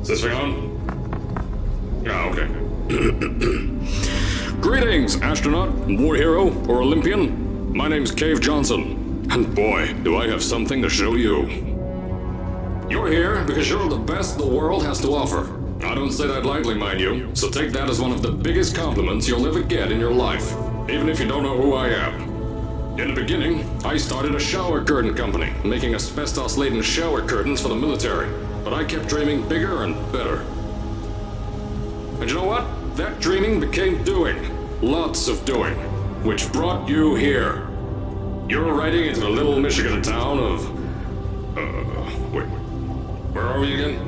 this thing on? Yeah, okay. Greetings, astronaut, war hero, or Olympian. My name's Cave Johnson, and boy, do I have something to show you. You're here because you're the best the world has to offer. I don't say that lightly, mind you, so take that as one of the biggest compliments you'll ever get in your life, even if you don't know who I am. In the beginning, I started a shower curtain company, making asbestos-laden shower curtains for the military, but I kept dreaming bigger and better. And you know what? That dreaming became doing. Lots of doing. Which brought you here. You're riding into the little Michigan town of... wait. Where are we again?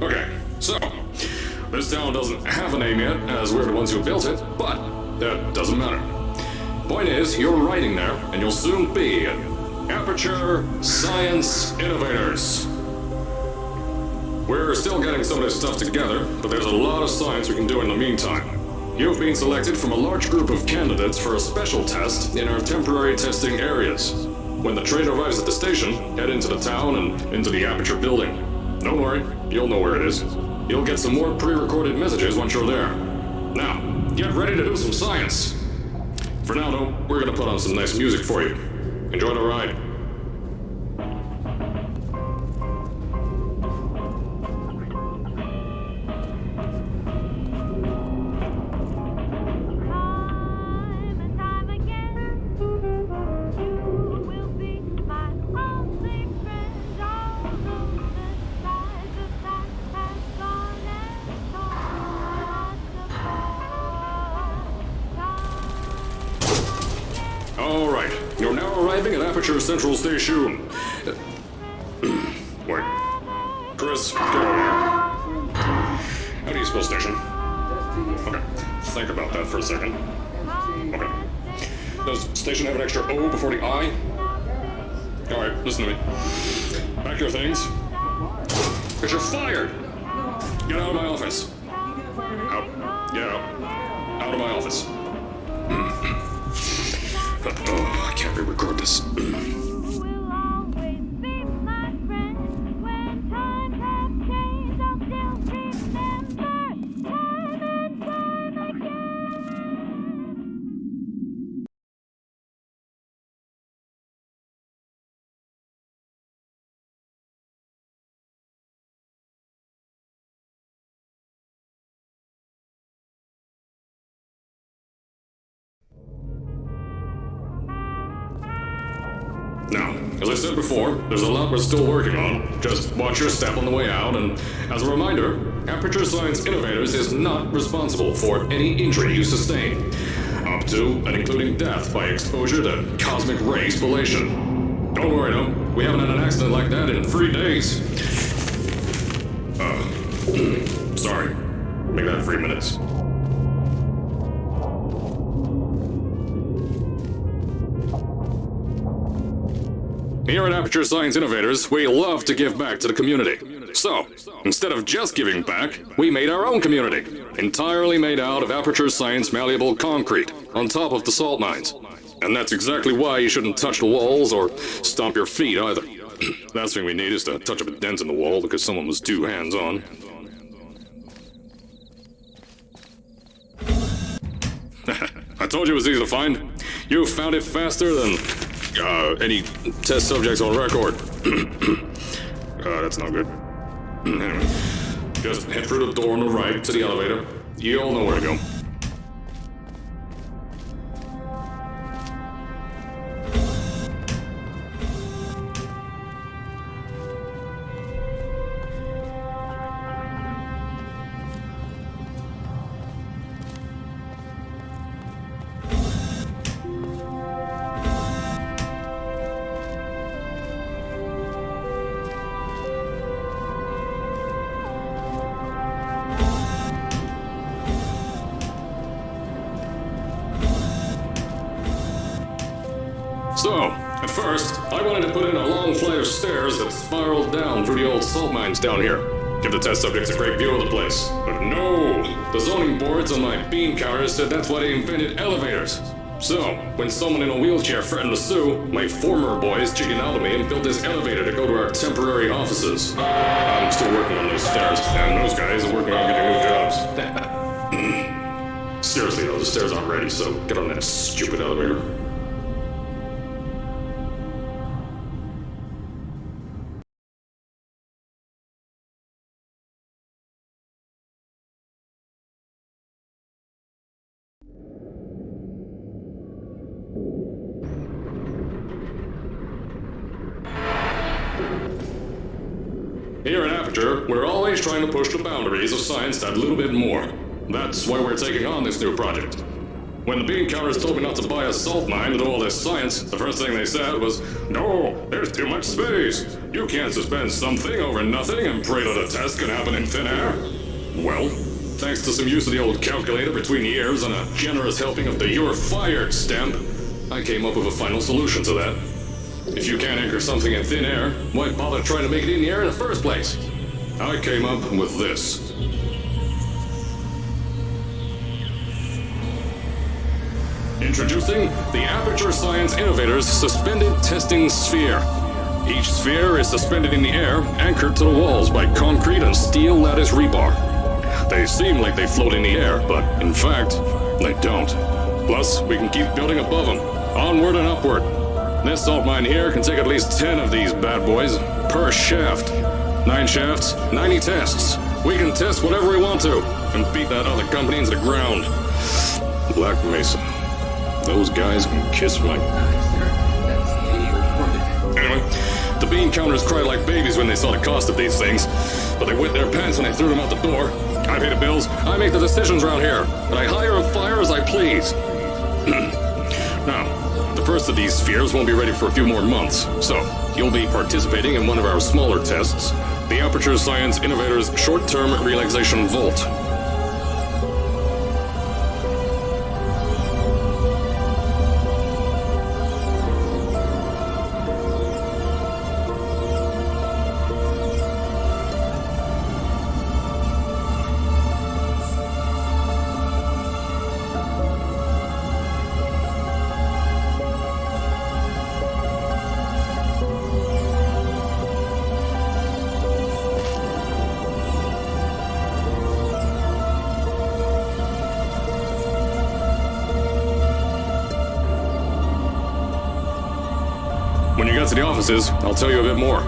Okay, so... this town doesn't have a name yet, as we're the ones who built it, but that doesn't matter. Point is, you're riding there, and you'll soon be at Aperture Science Innovators. We're still getting some of this stuff together, but there's a lot of science we can do in the meantime. You've been selected from a large group of candidates for a special test in our temporary testing areas. When the train arrives at the station, head into the town and into the Aperture building. Don't worry, you'll know where it is. You'll get some more pre-recorded messages once you're there. Now, get ready to do some science. For now, though, we're gonna put on some nice music for you. Enjoy the ride. Alright, you're now arriving at Aperture Central Station. Wait. Chris, get over here. How do you spell station? Okay, think about that for a second. Okay. Does station have an extra O before the I? Alright, listen to me. Pack your things. Because you're fired! Get out of my office. Out. Get out. Out of my office. Oh, I can't re-record this. Now, as I said before, there's a lot we're still working on. Just watch your step on the way out, and as a reminder, Aperture Science Innovators is not responsible for any injury you sustain, up to and including death by exposure to cosmic ray spallation. Don't worry, though, we haven't had an accident like that in 3 days. Sorry. Make that 3 minutes. Here at Aperture Science Innovators, we love to give back to the community. So, instead of just giving back, we made our own community, entirely made out of Aperture Science malleable concrete, on top of the salt mines. And that's exactly why you shouldn't touch the walls or stomp your feet either. Last thing we need is to touch up a dent in the wall because someone was too hands-on. I told you it was easy to find. You found it faster than... any test subjects on record. That's not good. Anyway, just head through the door on the right to the elevator. You all know where to go. So, at first, I wanted to put in a long flight of stairs that spiraled down through the old salt mines down here. Give the test subjects a great view of the place. But no! The zoning boards on my bean counters said that's why they invented elevators. So, when someone in a wheelchair threatened to sue, my former boys chickened out of me and built this elevator to go to our temporary offices. I'm still working on those stairs, and those guys are working on getting new jobs. Seriously though, the stairs aren't ready, so get on that stupid elevator. Here at Aperture, we're always trying to push the boundaries of science that little bit more. That's why we're taking on this new project. When the bean counters told me not to buy a salt mine to do all this science, the first thing they said was, "No, there's too much space. You can't suspend something over nothing and pray that a test can happen in thin air." Well, thanks to some use of the old calculator between the ears and a generous helping of the "You're Fired" stamp, I came up with a final solution to that. If you can't anchor something in thin air, why bother trying to make it in the air in the first place? I came up with this. Introducing the Aperture Science Innovators Suspended Testing Sphere. Each sphere is suspended in the air, anchored to the walls by concrete and steel lattice rebar. They seem like they float in the air, but in fact, they don't. Plus, we can keep building above them, onward and upward. This salt mine here can take at least 10 of these bad boys per shaft. 9 shafts, 90 tests. We can test whatever we want to and beat that other company into the ground. Black Mesa. Those guys can kiss my... Anyway, the bean counters cried like babies when they saw the cost of these things, but they wet their pants when they threw them out the door. I pay the bills, I make the decisions around here, and I hire and fire as I please. Now, the first of these spheres won't be ready for a few more months, so you'll be participating in one of our smaller tests, the Aperture Science Innovators Short-Term Relaxation Vault. When you get to the offices, I'll tell you a bit more.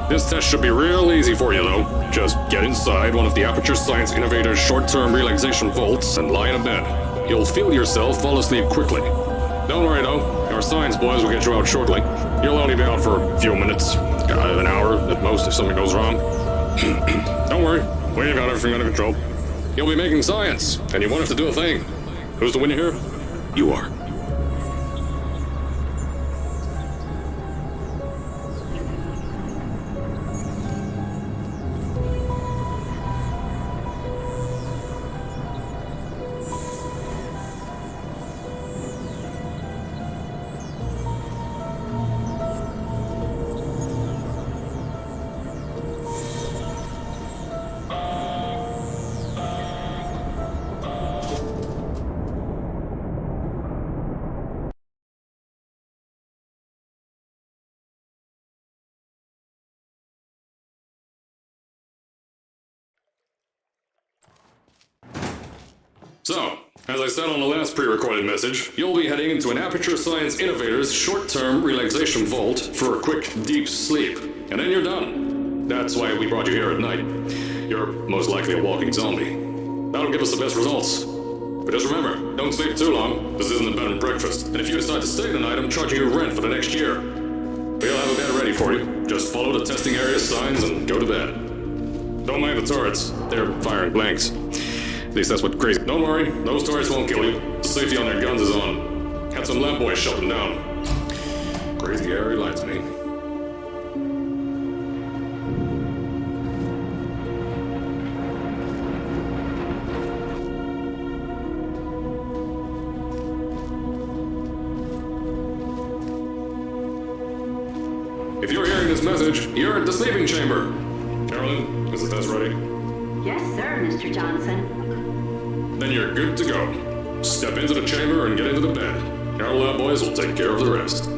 This test should be real easy for you, though. Just get inside one of the Aperture Science Innovators short-term relaxation vaults and lie in a bed. You'll feel yourself fall asleep quickly. Don't worry, though. Our science boys will get you out shortly. You'll only be out for a few minutes. An hour at most if something goes wrong. Don't worry. We've got everything under control. You'll be making science, and you won't have to do a thing. Who's the winner here? You are. So, as I said on the last pre-recorded message, you'll be heading into an Aperture Science Innovators short-term relaxation vault for a quick, deep sleep. And then you're done. That's why we brought you here at night. You're most likely a walking zombie. That'll give us the best results. But just remember, don't sleep too long. This isn't a bed and breakfast. And if you decide to stay tonight, I'm charging you rent for the next year. We'll have a bed ready for you. Just follow the testing area signs and go to bed. Don't mind the turrets. They're firing blanks. At least that's what crazy... Don't worry, those turrets won't kill you. The safety on their guns is on. Had some lab boys shut them down. Crazy area lights me. If you're hearing this message, you're at the sleeping chamber. Carolyn, is the test ready? Yes, sir, Mr. Johnson. Then you're good to go. Step into the chamber and get into the bed. Our lab boys will take care of the rest.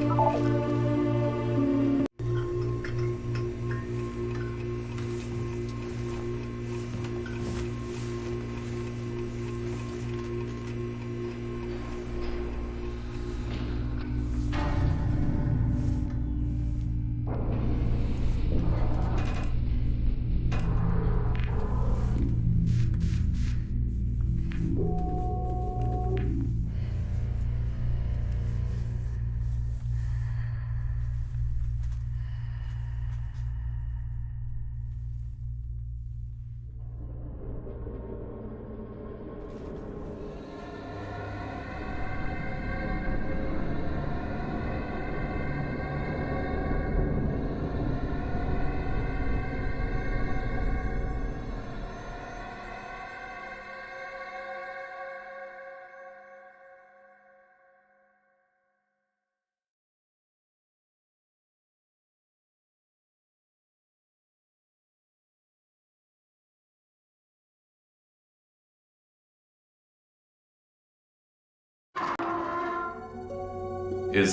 Is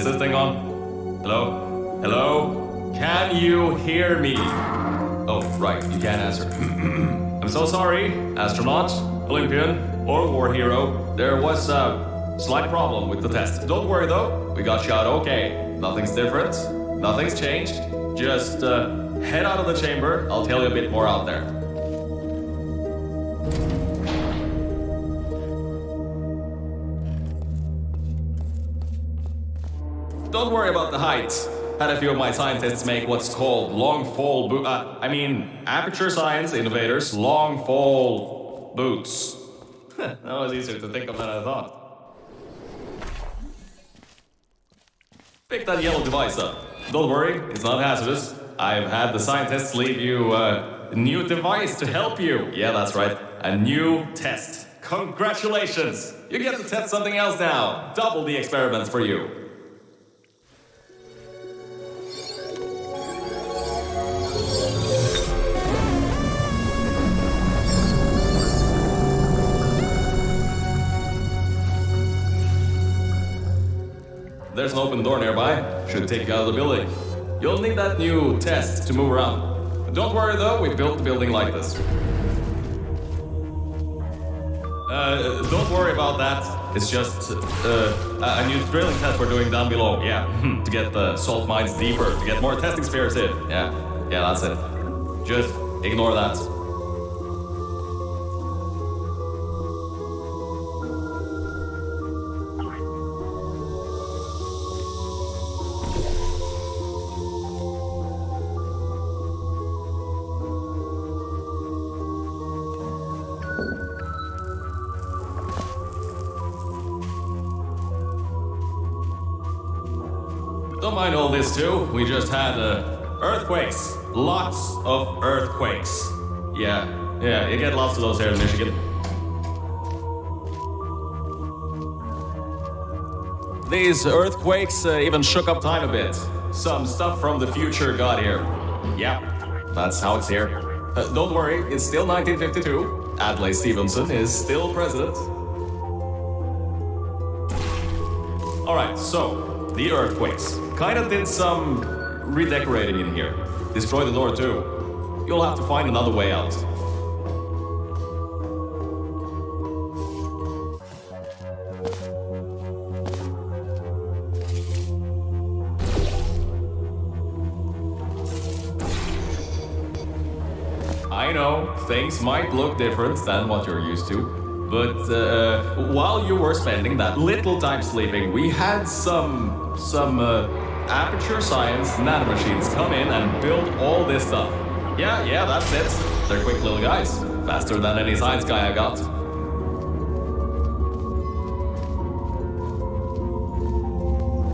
this thing on? Hello? Hello? Can you hear me? Oh, right, you can't answer. I'm so sorry, astronaut, Olympian, or war hero. There was a slight problem with the test. Don't worry though, we got shot okay. Nothing's different, nothing's changed. Just head out of the chamber, I'll tell you a bit more out there. Don't worry about the height. Had a few of my scientists make what's called long fall aperture science innovators, long fall boots. That was easier to think of than I thought. Pick that yellow device up. Don't worry, it's not hazardous. I've had the scientists leave you a new device to help you. Yeah, that's right. A new test. Congratulations! You get to test something else now. Double the experiments for you. There's an open door nearby. Should take you out of the building. You'll need that new test to move around. Don't worry though, we built the building like this. Don't worry about that. It's just a new drilling test we're doing down below. Yeah, to get the salt mines deeper, to get more testing spheres in. Yeah, that's it. Just ignore that. Don't mind all this too, we just had earthquakes. Lots of earthquakes. Yeah, you get lots of those here in Michigan. These earthquakes even shook up time a bit. Some stuff from the future got here. Yeah, that's how it's here. Don't worry, it's still 1952. Adlai Stevenson is still president. Alright, so the earthquakes kinda did some redecorating in here. Destroy the door too. You'll have to find another way out. I know, things might look different than what you're used to, but while you were spending that little time sleeping, we had some aperture science nanomachines come in and build all this stuff. Yeah, that's it. They're quick little guys. Faster than any science guy I got.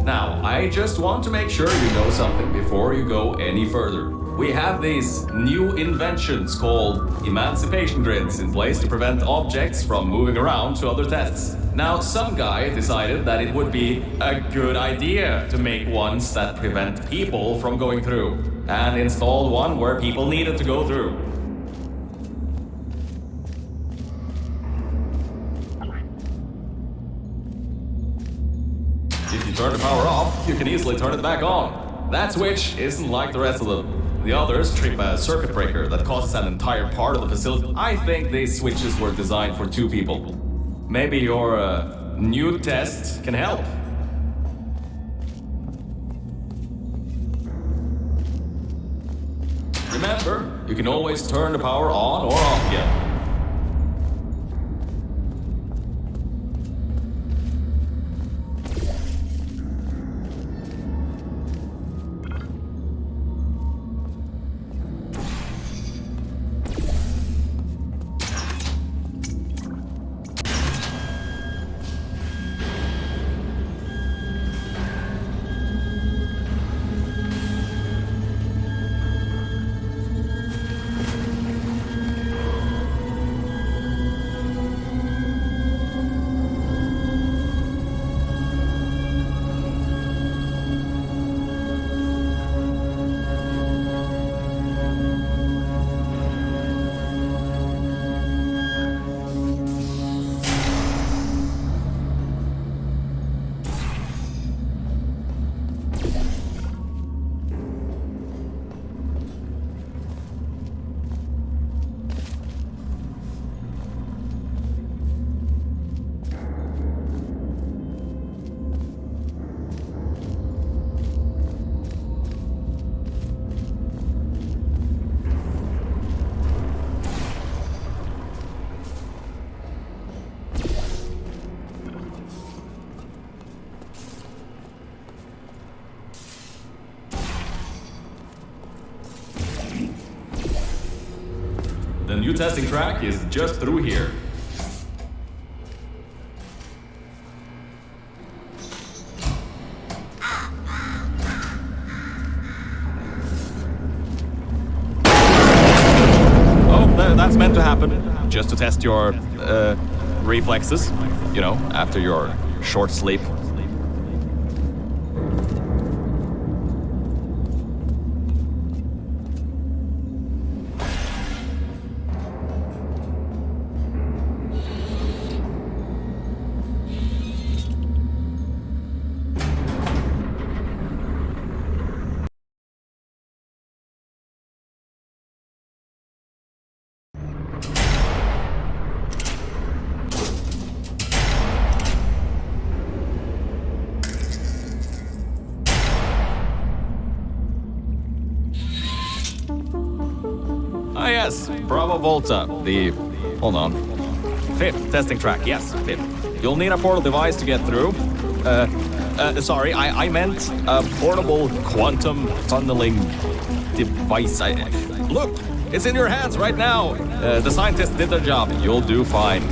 Now, I just want to make sure you know something before you go any further. We have these new inventions called emancipation grids in place to prevent objects from moving around to other tests. Now, some guy decided that it would be a good idea to make ones that prevent people from going through, and installed one where people needed to go through. turn the power off, you can easily turn it back on. That switch isn't like the rest of them. The others trip a circuit breaker that causes an entire part of the facility. I think these switches were designed for 2 people. Maybe your new test can help. Remember, you can always turn the power on or off again. The new testing track is just through here. Oh, that's meant to happen. Just to test your reflexes, you know, after your short sleep. Ah, yes, Bravo Volta, hold on, 5th testing track, yes, 5th. You'll need a portal device to get through. Sorry, I meant a portable quantum tunneling device. Look, it's in your hands right now. The scientists did their job. You'll do fine.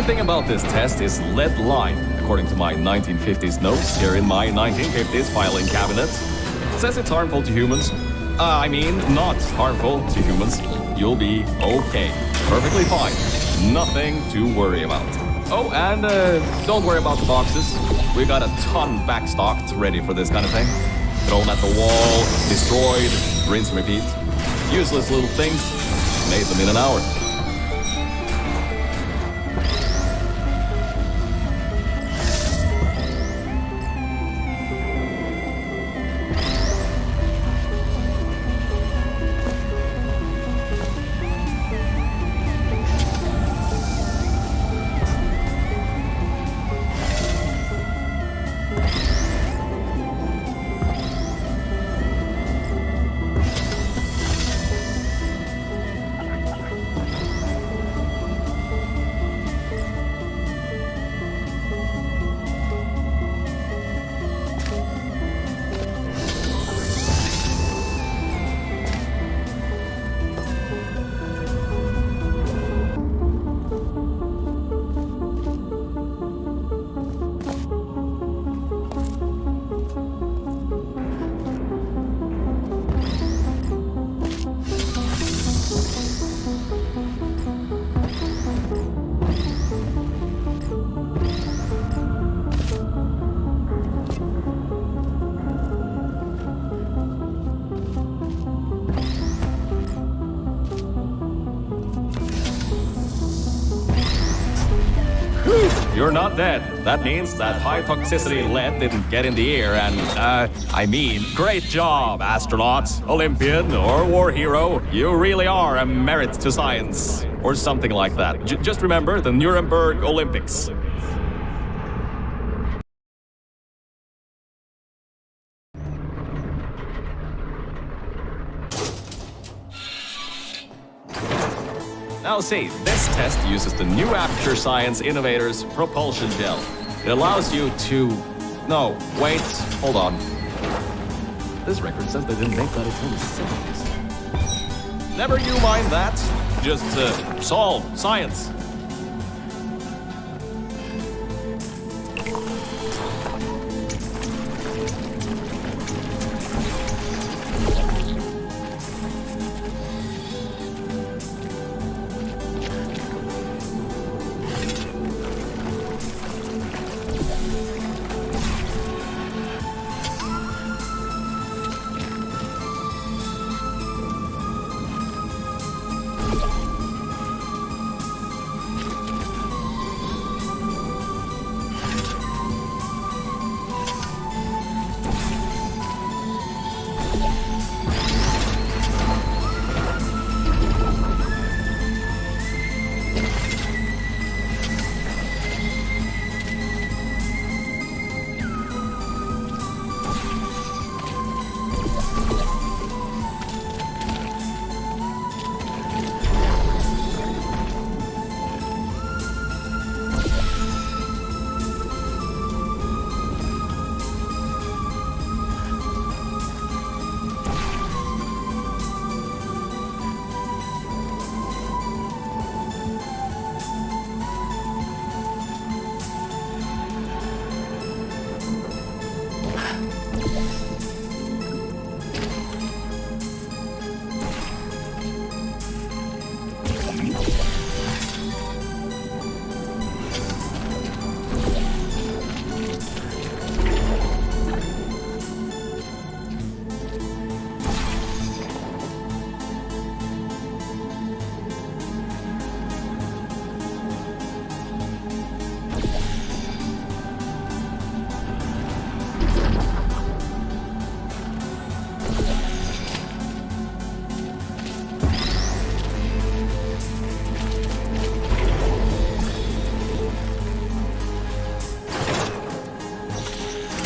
thing about this test is lead line. According to my 1950s notes here in my 1950s filing cabinet, it says it's harmful to humans. Not harmful to humans. You'll be okay. Perfectly fine. Nothing to worry about. Oh, and don't worry about the boxes. We got a ton backstocked ready for this kind of thing. Thrown at the wall, destroyed, rinse and repeat. Useless little things. Made them in an hour. You're not dead. That means that high toxicity lead didn't get in the air and, great job, astronaut, Olympian, or war hero. You really are a merit to science. Or something like that. Just remember the Nuremberg Olympics. Now see, this test uses the new Aperture Science Innovators Propulsion Gel. It allows you to... No, wait, hold on. This record says they didn't make that until the 70s. Never you mind that. Just solve science.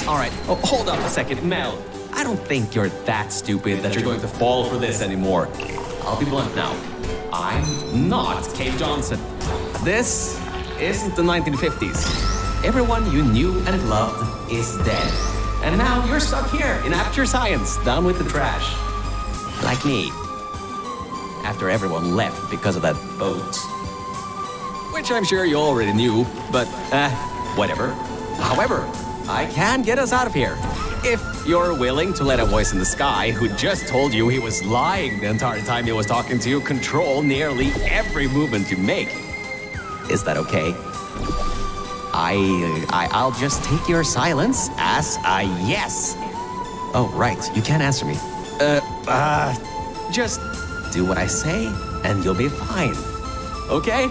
Alright, hold up a second, Mel. I don't think you're that stupid that you're going to fall for this anymore. I'll be blunt now. I'm not Cave Johnson. This isn't the 1950s. Everyone you knew and loved is dead. And now you're stuck here in Aperture Science, down with the trash. Like me. After everyone left because of that boat. which I'm sure you already knew, but whatever. However, I can get us out of here. If you're willing to let a voice in the sky who just told you he was lying the entire time he was talking to you control nearly every movement you make. Is that okay? I'll just take your silence as a yes. Oh, right, you can't answer me. Just do what I say and you'll be fine. Okay?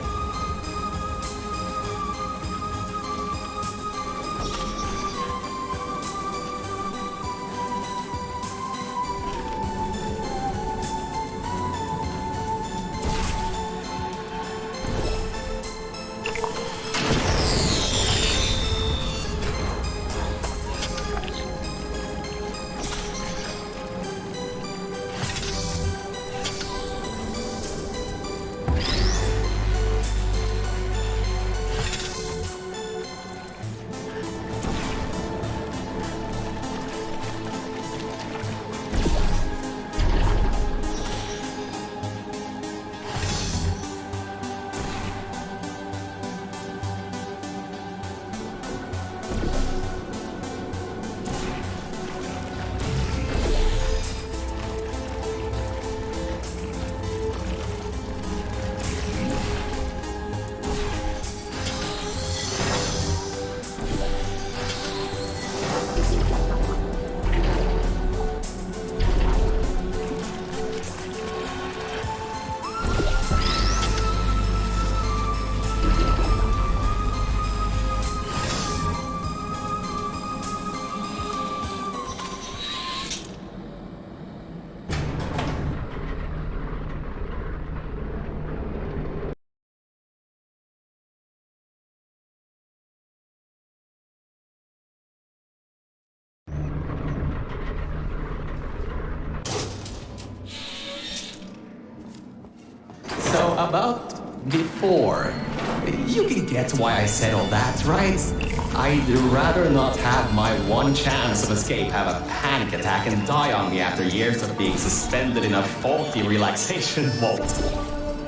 So about before, you can get why I said all that, right? I'd rather not have my one chance of escape have a panic attack and die on me after years of being suspended in a faulty relaxation vault.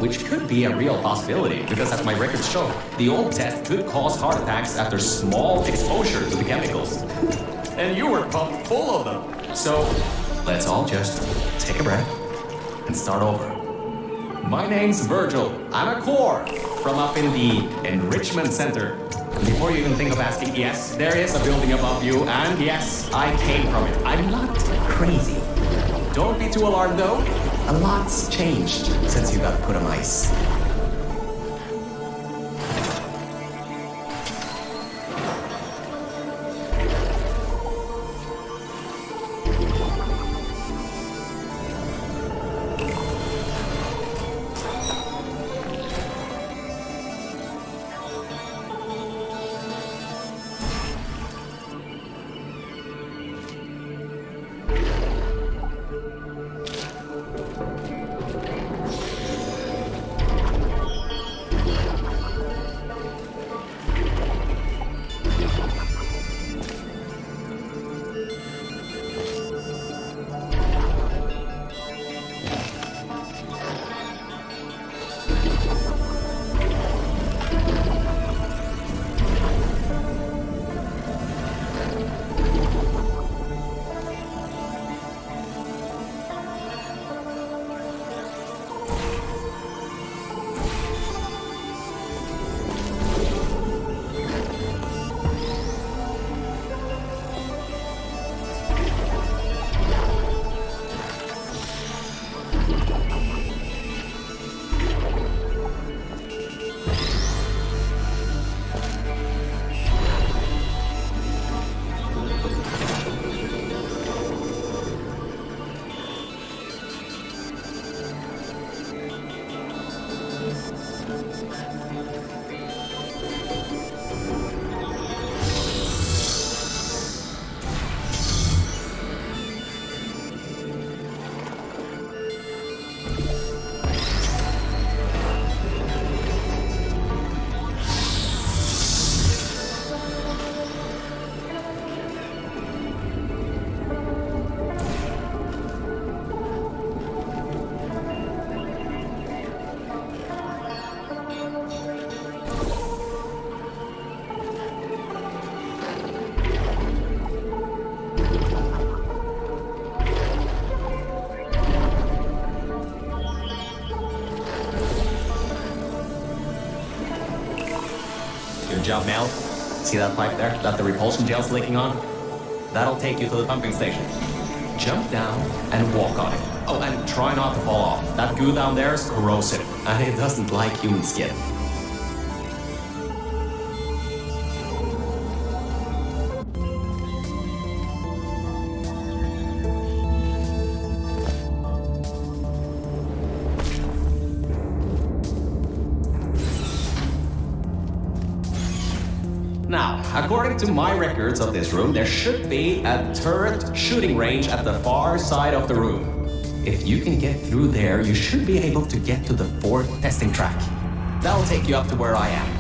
Which could be a real possibility, because as my records show, the old test could cause heart attacks after small exposure to the chemicals. And you were pumped full of them. So, let's all just take a breath and start over. My name's Virgil. I'm a core from up in the Enrichment Center. Before you even think of asking, yes, there is a building above you, and yes, I came from it. I'm not crazy. Don't be too alarmed, though. A lot's changed since you got put on ice. job, Mel. See that pipe there that the repulsion gel's leaking on? That'll take you to the pumping station. Jump down and walk on it. Oh, and try not to fall off. That goo down there is corrosive, and it doesn't like human skin. Now, according to my records of this room, there should be a turret shooting range at the far side of the room. If you can get through there, you should be able to get to the 4th testing track. That'll take you up to where I am.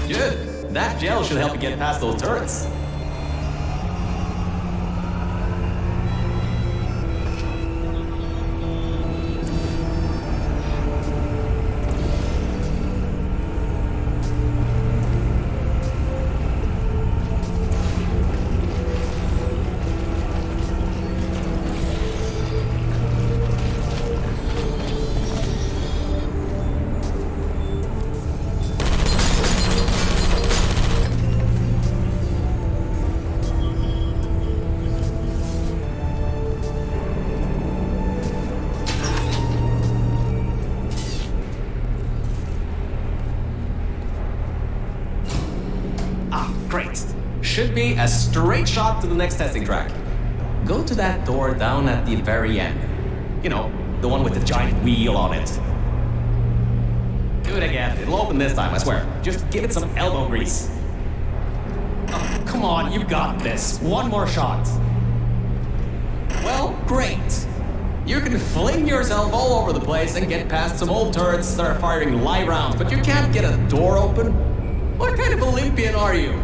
Good. That gel should help you get past those turrets. Great. Should be a straight shot to the next testing track. Go to that door down at the very end. You know, the one with the giant wheel on it. Do it again. It'll open this time, I swear. Just give it some elbow grease. Oh, come on, you got this. One more shot. Well, great. You can fling yourself all over the place and get past some old turrets that are firing live rounds, but you can't get a door open? What kind of Olympian are you?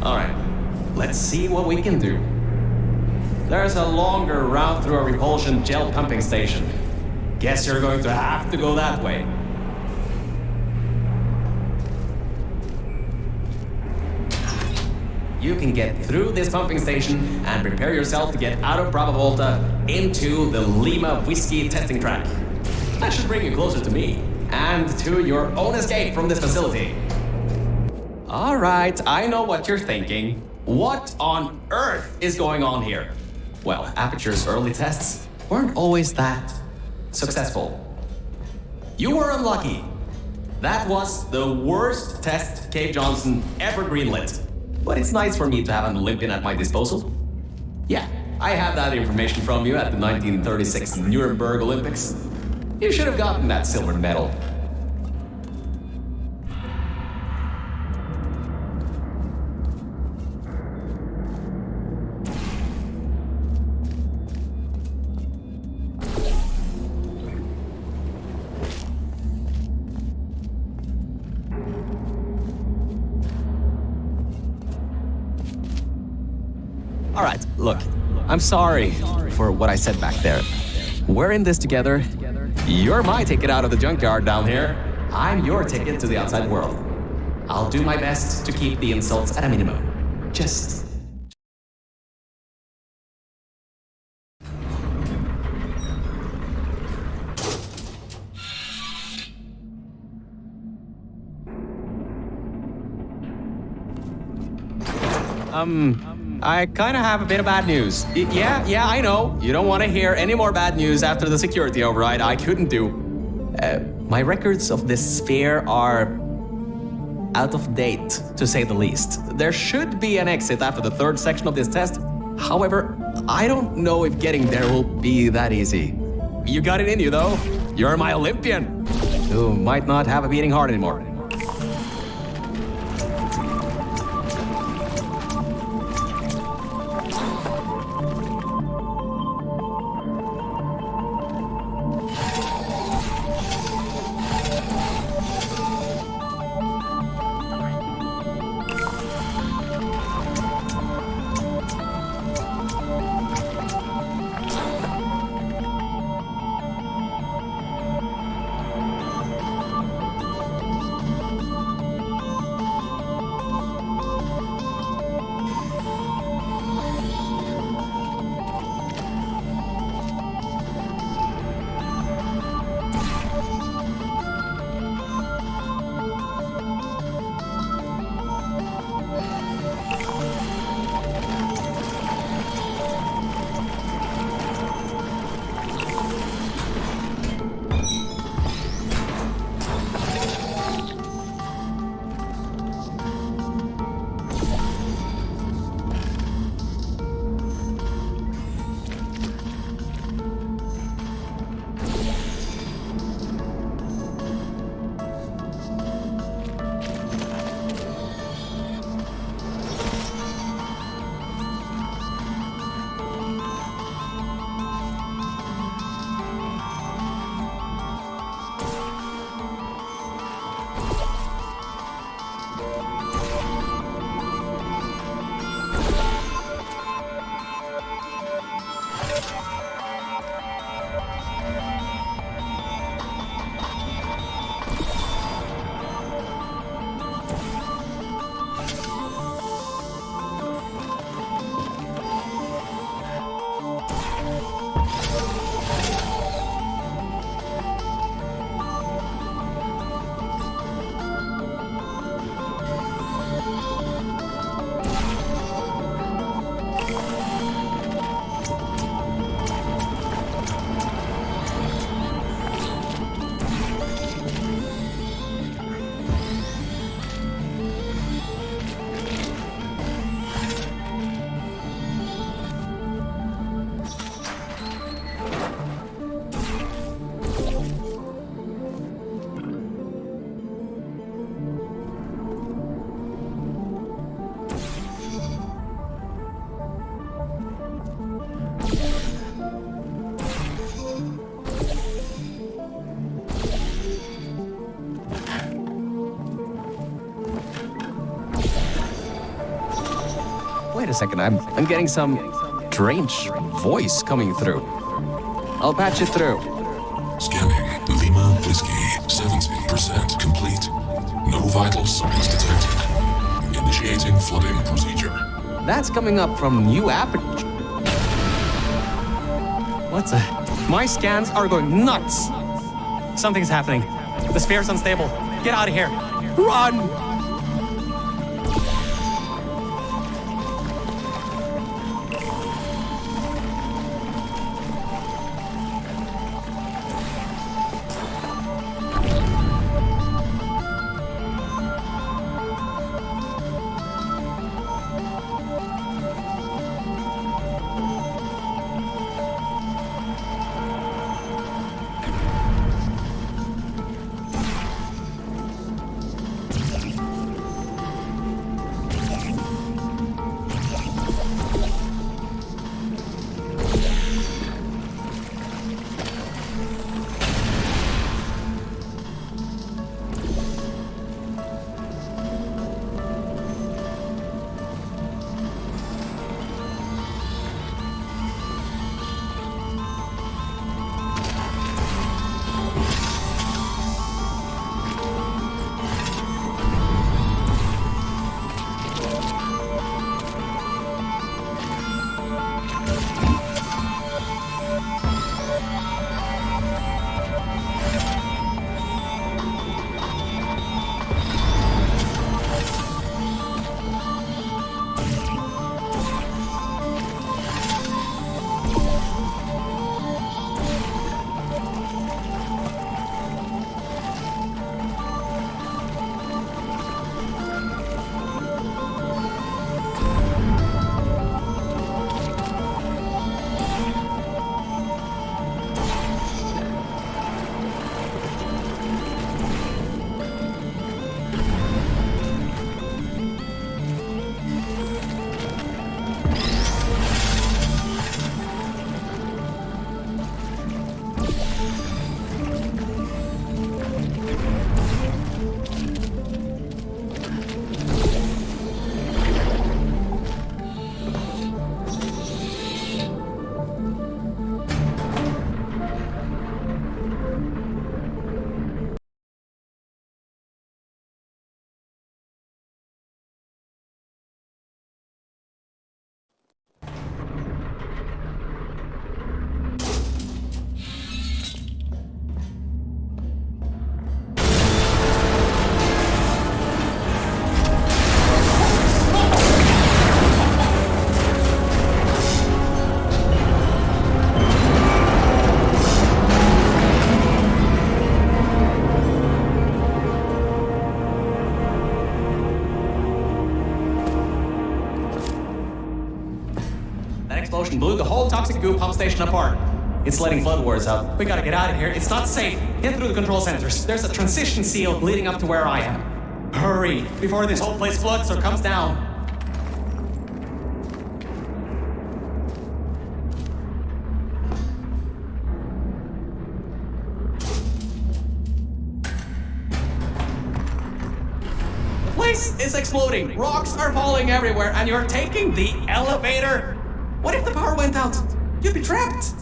Alright, let's see what we can do. There's a longer route through a repulsion gel pumping station. Guess you're going to have to go that way. You can get through this pumping station and prepare yourself to get out of Bravo Volta into the Lima Whiskey testing track. That should bring you closer to me and to your own escape from this facility. All right, I know what you're thinking. What on earth is going on here? Well, Aperture's early tests weren't always that successful. You were unlucky. That was the worst test Cave Johnson ever greenlit. But it's nice for me to have an Olympian at my disposal. Yeah, I have that information from you at the 1936 Nuremberg Olympics. You should have gotten that silver medal. All right, look, I'm sorry for what I said back there. We're in this together. You're my ticket out of the junkyard down here. I'm your ticket to the outside world. I'll do my best to keep the insults at a minimum. Just... I kind of have a bit of bad news. Yeah, I know. You don't want to hear any more bad news after the security override. I couldn't do. My records of this sphere are out of date, to say the least. There should be an exit after the third section of this test. However, I don't know if getting there will be that easy. You got it in you, though. You're my Olympian, who might not have a beating heart anymore. a second. I'm getting some strange voice coming through. I'll patch it through. Scanning. Lima Whiskey. 70% complete. No vital signs detected. Initiating flooding procedure. That's coming up from new app. What's a... My scans are going nuts. Something's happening. The sphere's unstable. Get out of here. Run! Explosion blew the whole toxic goo pump station apart. It's letting flood waters out. We gotta get out of here. It's not safe. Get through the control centers. There's a transition seal leading up to where I am. Hurry, before this whole place floods or comes down. The place is exploding. Rocks are falling everywhere, and you're taking the elevator? What if the power went out? You'd be trapped.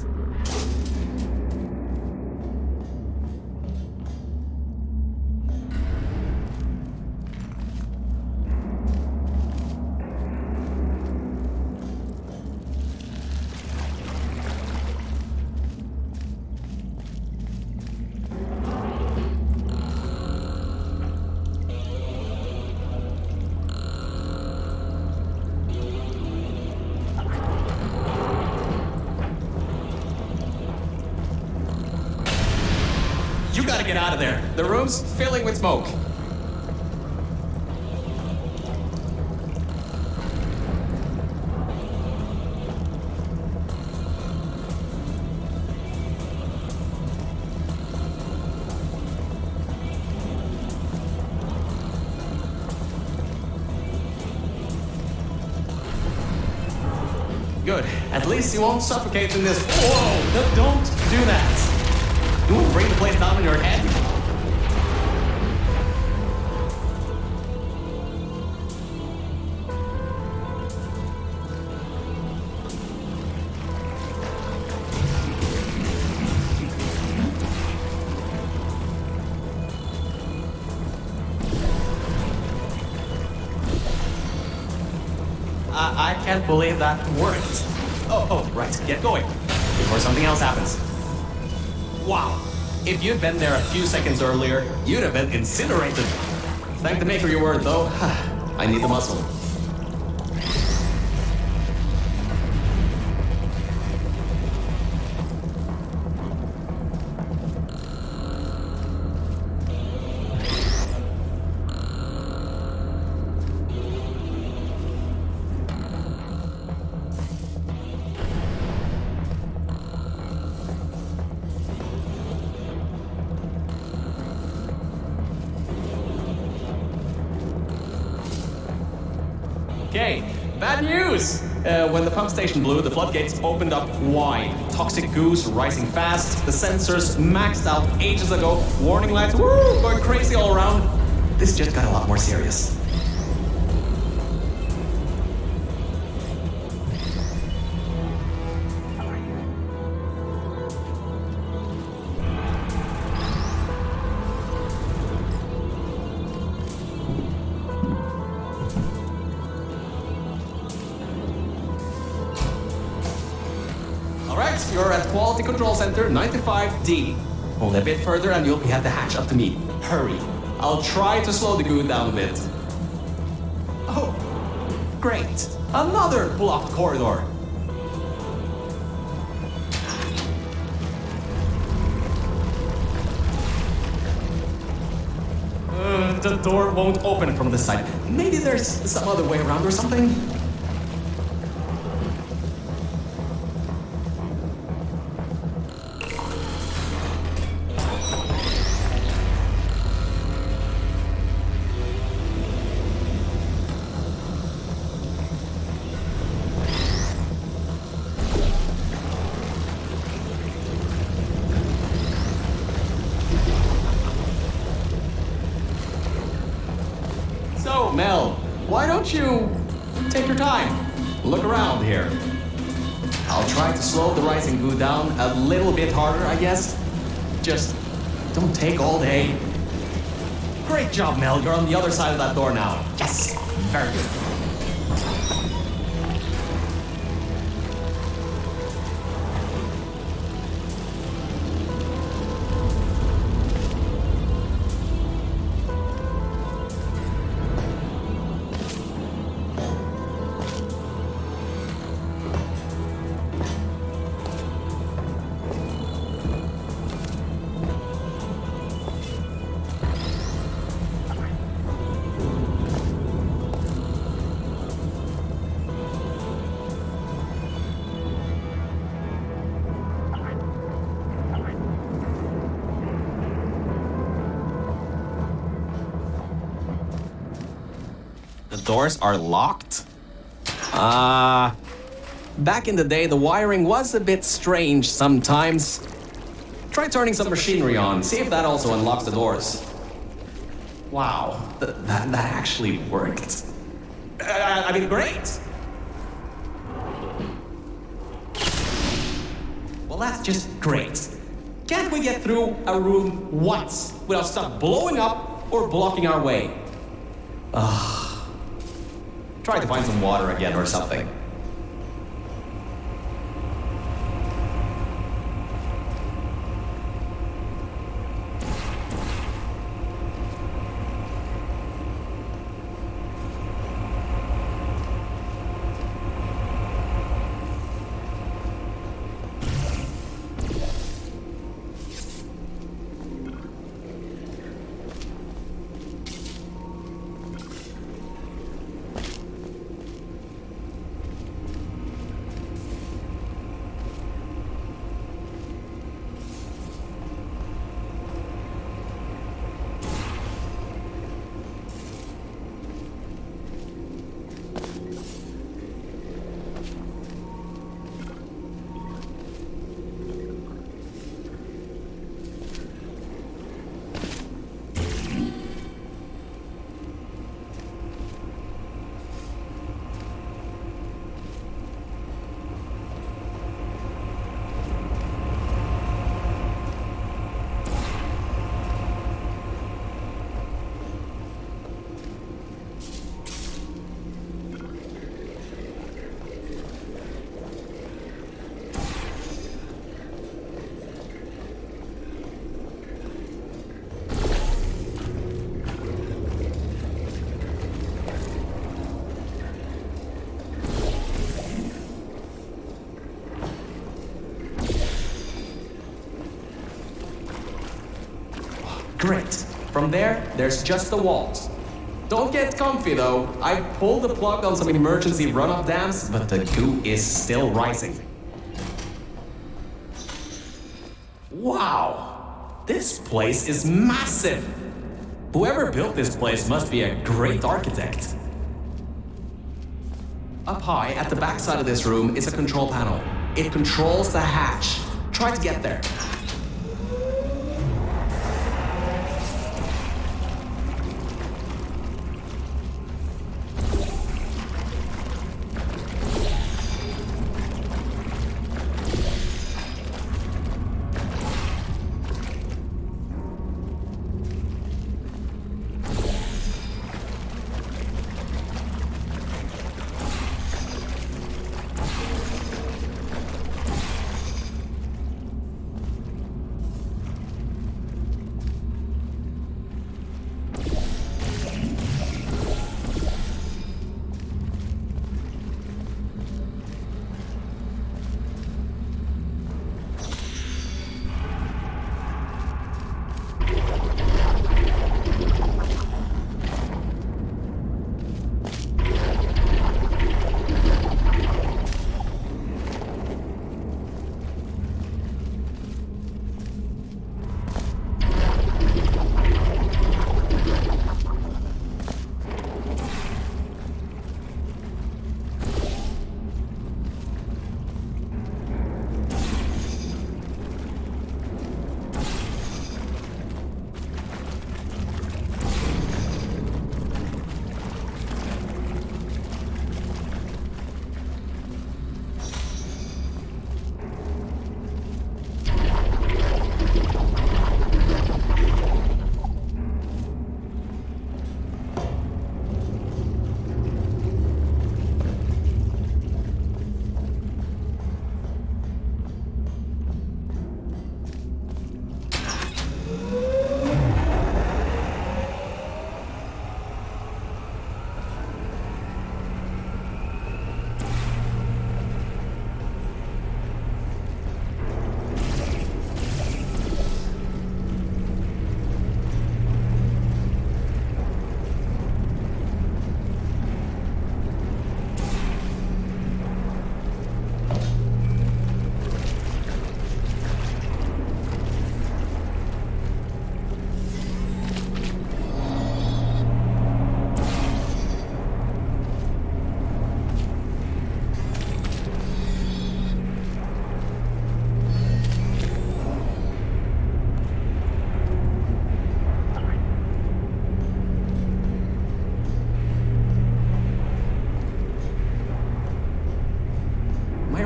You gotta get out of there. The room's filling with smoke. Good. At least you won't suffocate in this. Whoa! Don't do that. You will bring the place down on your head. can't believe that worked. Oh, right, get going before something else happens. Wow, if you'd been there a few seconds earlier, you'd have been incinerated. Thank the maker your word, though. I need the muscle. Okay, bad news! When the pump station blew, the floodgates opened up wide. Toxic goose rising fast, the sensors maxed out ages ago, warning lights going crazy all around. This just got a lot more serious. Alright, you're at Quality Control Center 95D. Only a bit further and you'll be at the hatch up to me. Hurry. I'll try to slow the goo down a bit. Oh, great. Another blocked corridor. The door won't open from this side. Maybe there's some other way around or something? So, Mel, why don't you take your time? Look around here. I'll try to slow the rising goo down a little bit harder, I guess. Just don't take all day. Great job, Mel. You're on the other side of that door now. Yes, very good. The doors are locked? Back in the day, the wiring was a bit strange sometimes. Try turning some machinery on, see if that also unlocks the doors. Wow, that actually worked. I mean, great! Well, that's just great. Can't we get through a room once without stuff blowing up or blocking our way? Try to find some water again or something. Great. From there, there's just the walls. Don't get comfy though. I pulled the plug on some emergency run-up dams, but the goo is still rising. Wow! This place is massive! Whoever built this place must be a great architect. Up high, at the backside of this room, is a control panel. It controls the hatch. Try to get there.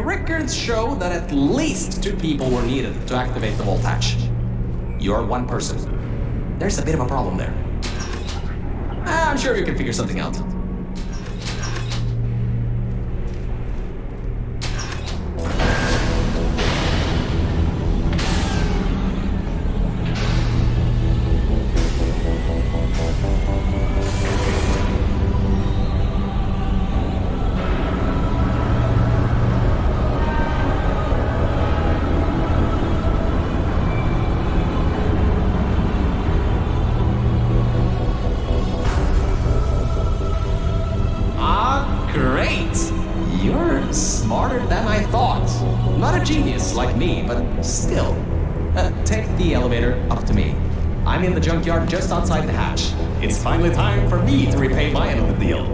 Records show that at least 2 people were needed to activate the vault hatch. You're one person. There's a bit of a problem there. I'm sure you can figure something out. Like me, but still. Take the elevator up to me. I'm in the junkyard just outside the hatch. It's finally time for me to repay my end of the deal.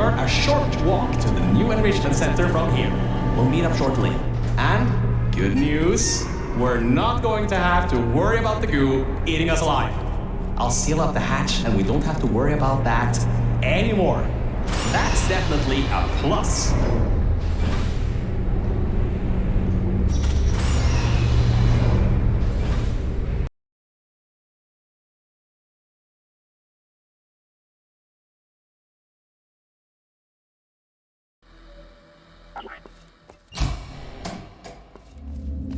You're a short walk to the new enrichment center from here. We'll meet up shortly. And good news, we're not going to have to worry about the goo eating us alive. I'll seal up the hatch and we don't have to worry about that anymore. That's definitely a plus.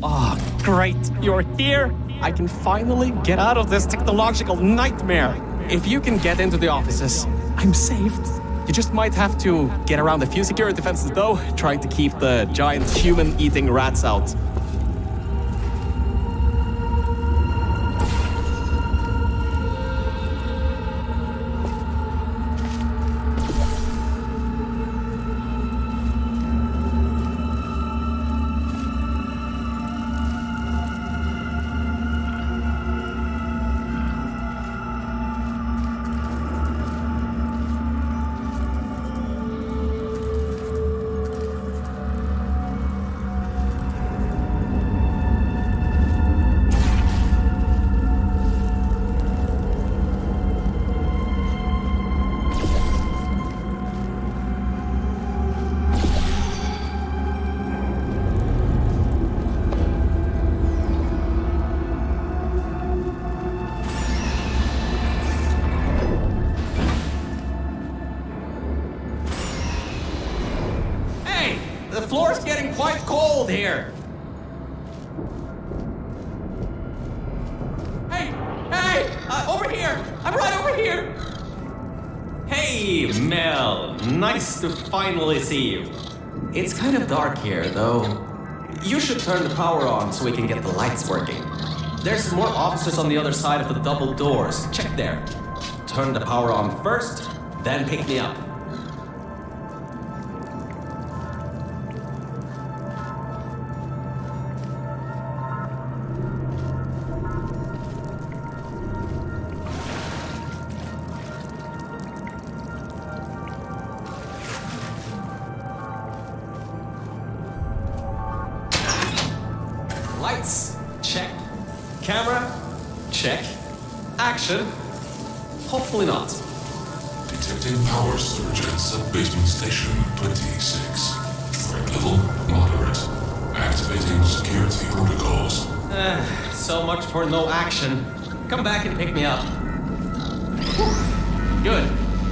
Oh, great, you're here! I can finally get out of this technological nightmare! If you can get into the offices, I'm saved. You just might have to get around a few security fences though, trying to keep the giant human-eating rats out. The floor's getting quite cold here. Hey! Over here! I'm right over here! Hey, Mel. Nice to finally see you. It's kind of dark here, though. You should turn the power on so we can get the lights working. There's more officers on the other side of the double doors. Check there. Turn the power on first, then pick me up. Lights, check. Camera, check. Action, hopefully not. Detecting power surge at sub-basement station 26. Threat level moderate. Activating security protocols. So much for no action. Come back and pick me up. Whew. Good.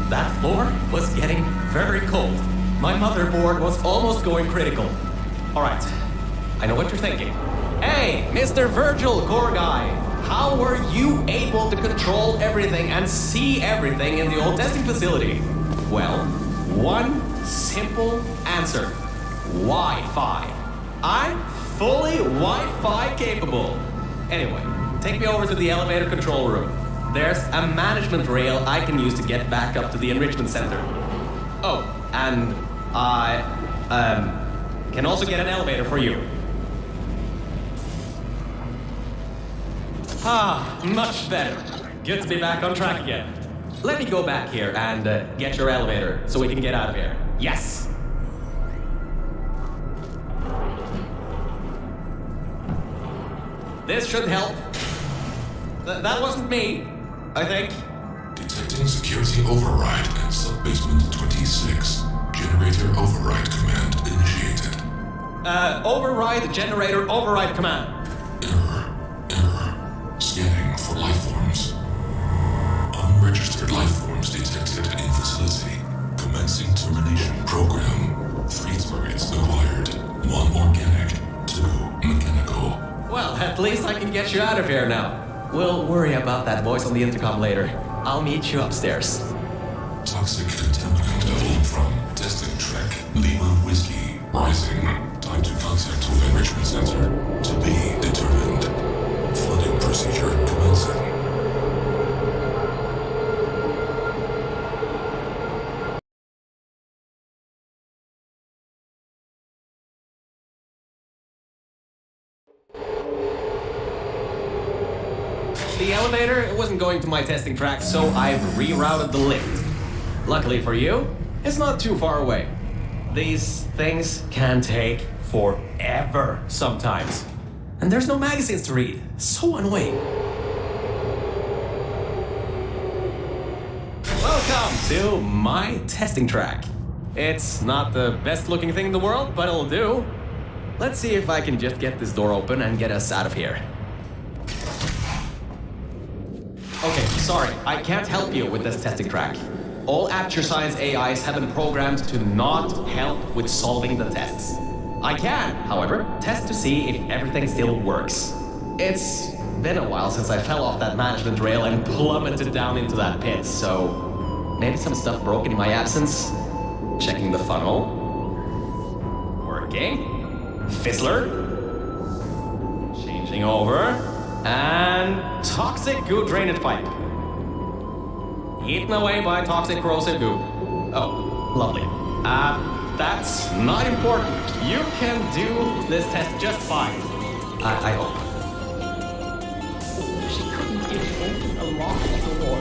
That floor was getting very cold. My motherboard was almost going critical. All right, I know what you're thinking. Hey, Mr. Virgil, core guy. How were you able to control everything and see everything in the old testing facility? Well, one simple answer. Wi-Fi. I'm fully Wi-Fi capable. Anyway, take me over to the elevator control room. There's a management rail I can use to get back up to the enrichment center. Oh, and I can also get an elevator for you. Ah, much better. Good to be back on track again. Let me go back here and get your elevator so we can get out of here. Yes! This should help. That wasn't me, I think. Detecting security override at sub-basement 26. Generator override command initiated. Override generator override command. Error. Scanning for life forms. Unregistered life forms detected in facility. Commencing termination program. 3 targets acquired. 1 organic, 2 mechanical. Well, at least I can get you out of here now. We'll worry about that voice on the intercom later. I'll meet you upstairs. Toxic contaminant level from testing track Lima Whiskey rising. Time to contact with enrichment center to be determined. Flooding procedure commencing. The elevator wasn't going to my testing track, so I've rerouted the lift. Luckily for you, It's not too far away. These things can take forever sometimes. And there's no magazines to read. So annoying. Welcome to my testing track. It's not the best looking thing in the world, but it'll do. Let's see if I can just get this door open and get us out of here. Okay, sorry, I can't help you with this testing track. All Aperture Science AIs have been programmed to not help with solving the tests. I can, however, test to see if everything still works. It's been a while since I fell off that management rail and plummeted down into that pit, so maybe some stuff broke in my absence. Checking the funnel. Working. Fizzler. Changing over. And toxic goo drainage pipe. Eaten away by toxic corrosive goo. Oh, lovely. That's not important. You can do this test just fine. I hope. She couldn't even open a lock of the door.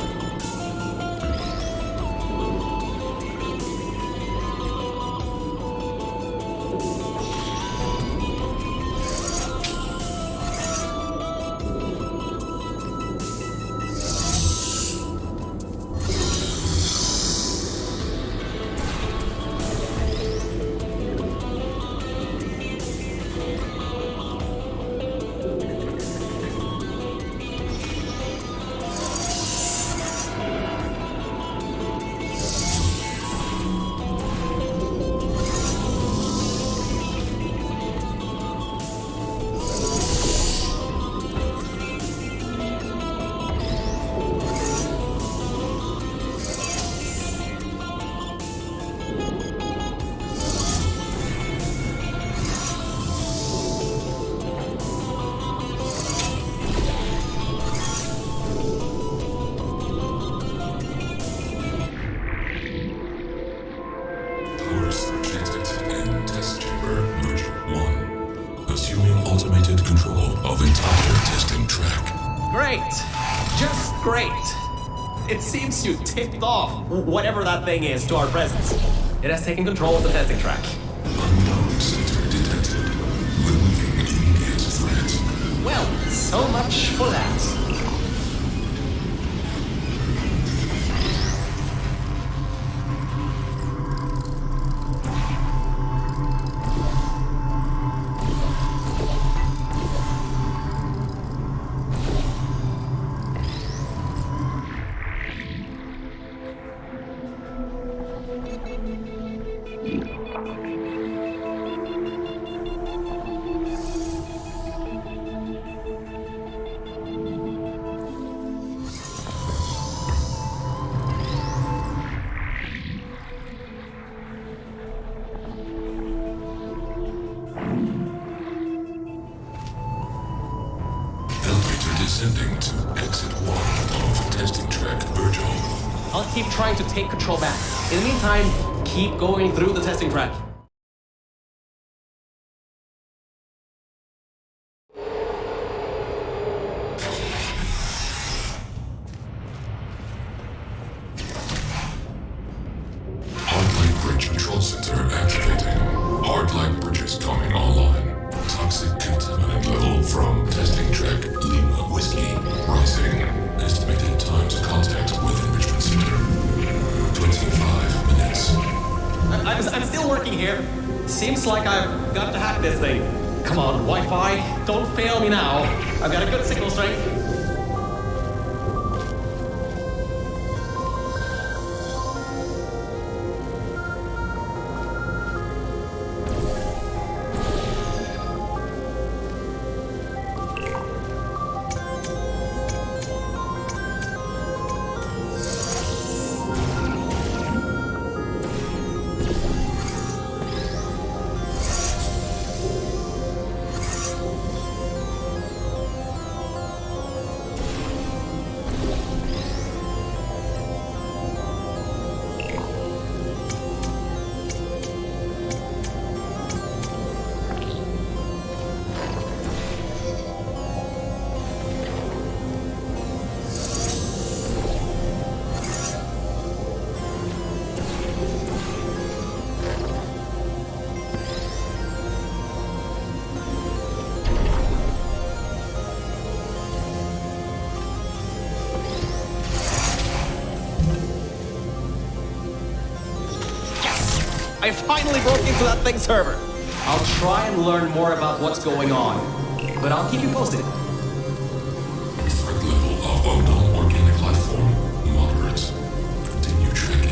It seems you tipped off whatever that thing is to our presence. It has taken control of the testing track. Unknown center detected. Removing immediate threat. Well, so much for that. Descending to exit 1 of testing track Virgil. I'll keep trying to take control back. In the meantime, keep going through the testing track. Hardlight bridge control center activating. Hardlight bridges coming online. Toxic contaminant level from testing track Lima Whiskey rising. Estimated time to contact with enrichment center 25 minutes. I'm still working here. Seems like I've got to hack this thing. Come on, Wi-Fi, don't fail me now. I've got a good signal strength. I finally broke into that thing's server. I'll try and learn more about what's going on, but I'll keep you posted. Threat level of unknown organic life form moderate. Continue tracking.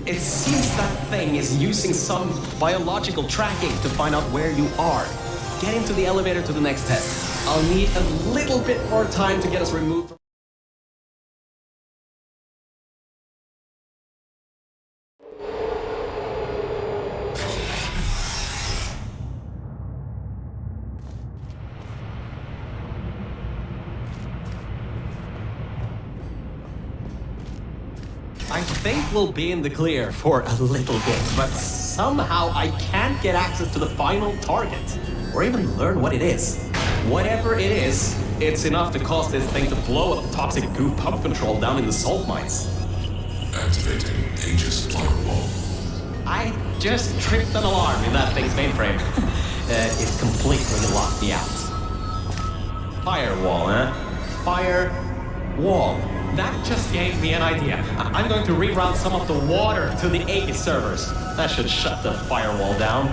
It seems that thing is using some biological tracking to find out where you are. Get into the elevator to the next test. I'll need a little bit more time to get us removed from... I think we'll be in the clear for a little bit, but somehow I can't get access to the final target, or even learn what it is. Whatever it is, it's enough to cause this thing to blow up the toxic goo pump control down in the salt mines. Activating Aegis firewall. I just tripped an alarm in that thing's mainframe. It's completely locked me out. Firewall, huh? Firewall. That just gave me an idea. I'm going to reroute some of the water to the Aegis servers. That should shut the firewall down.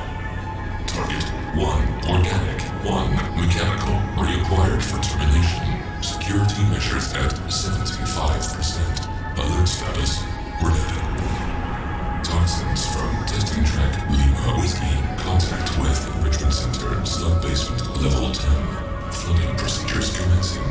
Target 1 organic, 1 mechanical. Reacquired for termination. Security measures at 75%. Alert status red. Toxins from testing track Lima Whiskey. Contact with Enrichment Center, sub-basement, level 10. Flooding procedures commencing.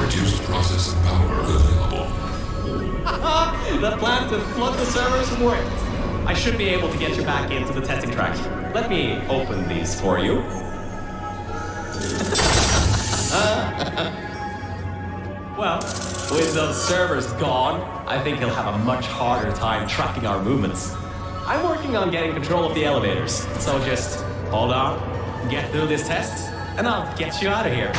Reduced processing power available. The plan to flood the servers worked. I should be able to get you back into the testing track. Let me open these for you. Well, with those servers gone, I think he'll have a much harder time tracking our movements. I'm working on getting control of the elevators, so just hold on, get through this test, and I'll get you out of here.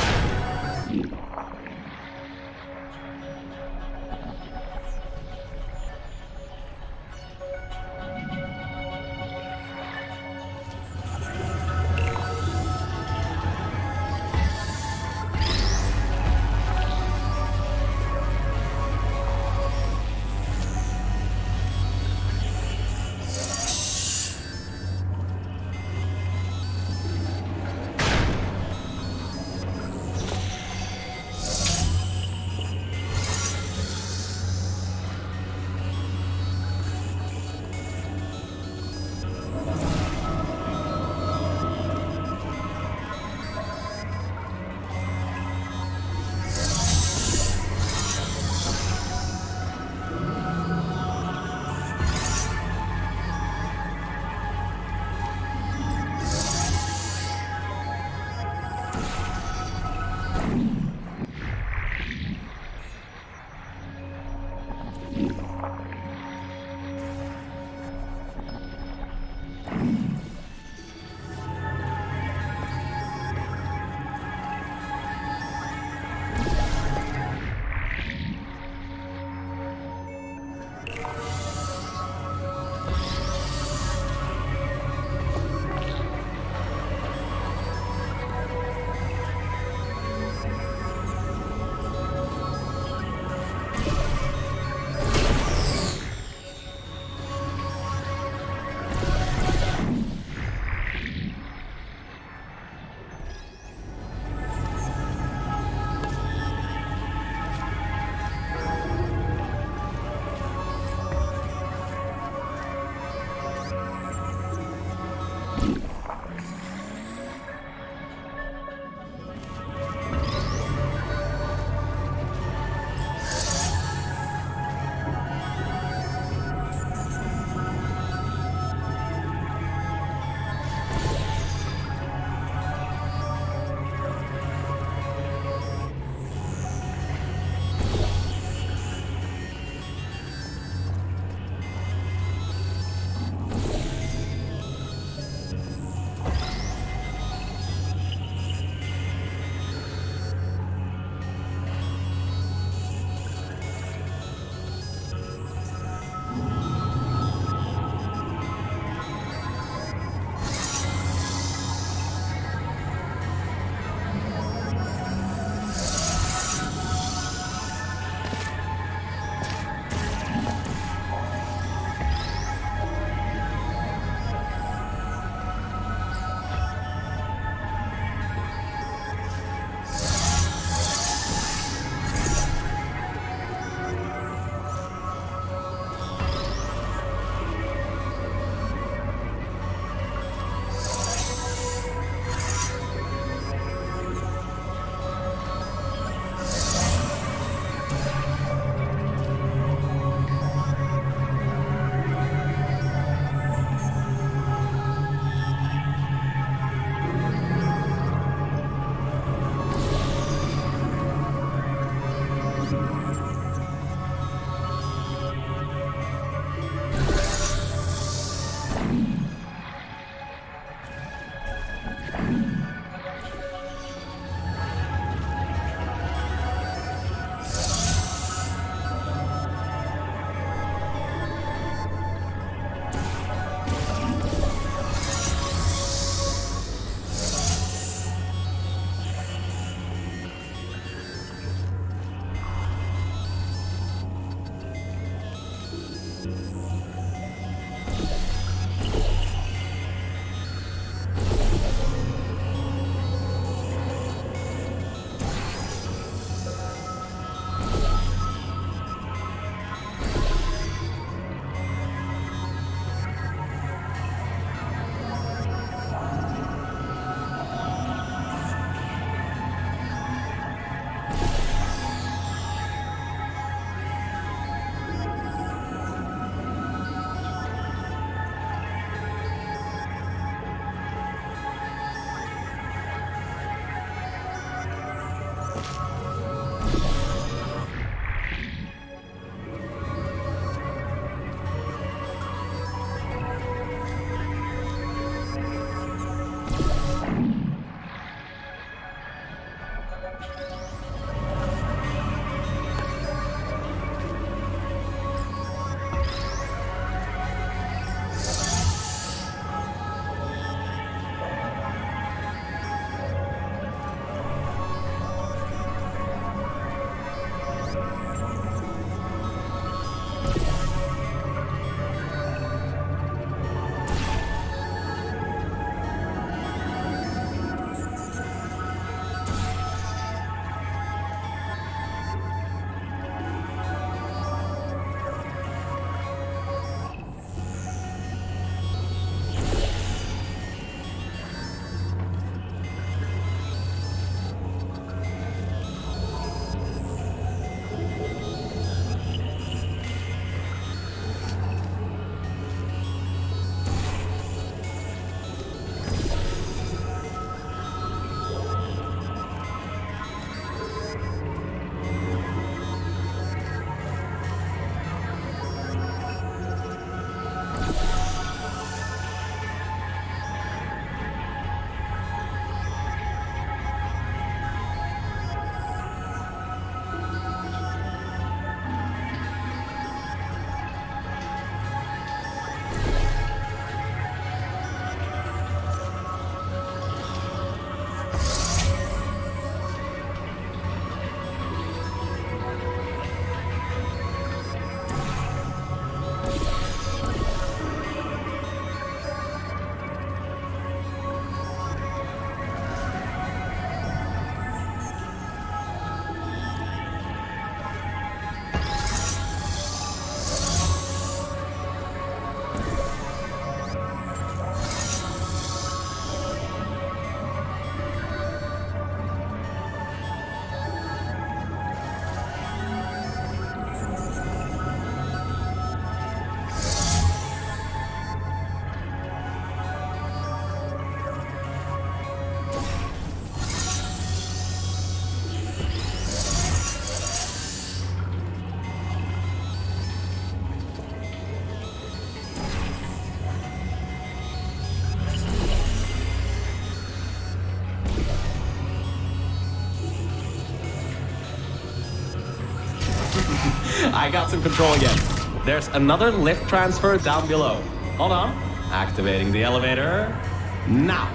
I got some control again. There's another lift transfer down below. Hold on. Activating the elevator. Now.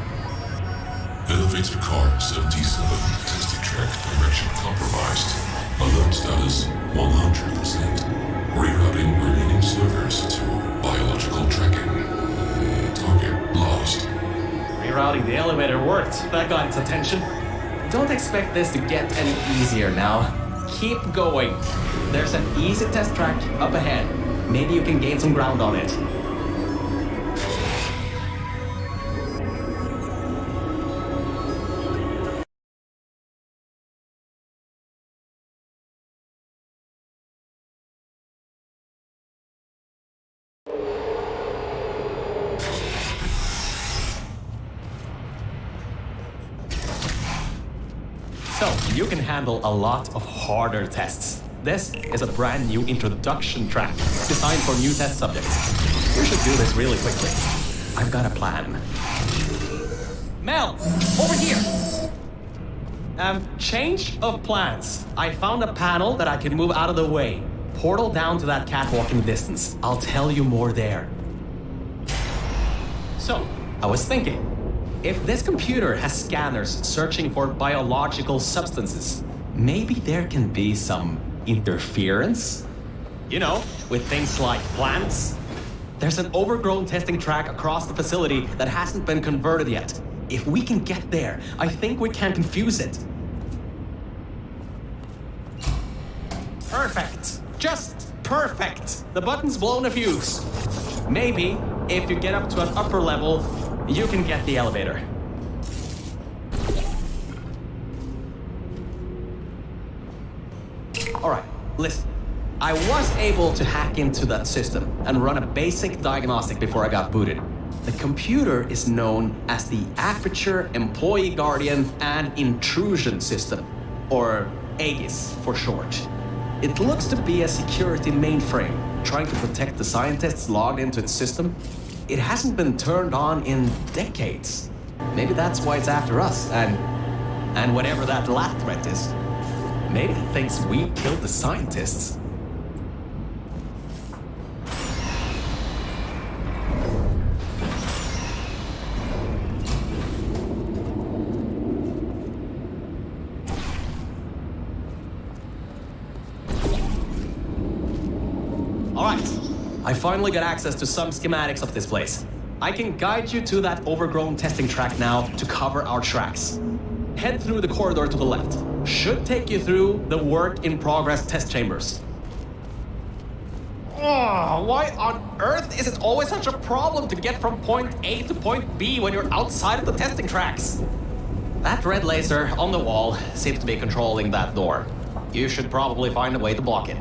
Elevator car 77, testing track direction compromised. Alert status 100%. Rerouting remaining servers to biological tracking. Target lost. Rerouting the elevator worked. That got its attention. Don't expect this to get any easier now. Keep going. There's an easy test track up ahead. Maybe you can gain some ground on it. So, you can handle a lot of harder tests. This is a brand new introduction track designed for new test subjects. We should do this really quickly. I've got a plan. Mel, over here! Change of plans. I found a panel that I can move out of the way. Portal down to that catwalk in the distance. I'll tell you more there. So, I was thinking, if this computer has scanners searching for biological substances, maybe there can be some interference? You know, with things like plants. There's an overgrown testing track across the facility that hasn't been converted yet. If we can get there, I think we can confuse it. Perfect. Just perfect. The button's blown a fuse. Maybe, if you get up to an upper level, you can get the elevator. Alright, listen. I was able to hack into that system and run a basic diagnostic before I got booted. The computer is known as the Aperture Employee Guardian and Intrusion System, or AGIS for short. It looks to be a security mainframe trying to protect the scientists logged into its system. It hasn't been turned on in decades. Maybe that's why it's after us, and whatever that last threat is. Maybe it thinks we killed the scientists. I finally got access to some schematics of this place. I can guide you to that overgrown testing track now to cover our tracks. Head through the corridor to the left. Should take you through the work-in-progress test chambers. Oh, why on earth is it always such a problem to get from point A to point B when you're outside of the testing tracks? That red laser on the wall seems to be controlling that door. You should probably find a way to block it.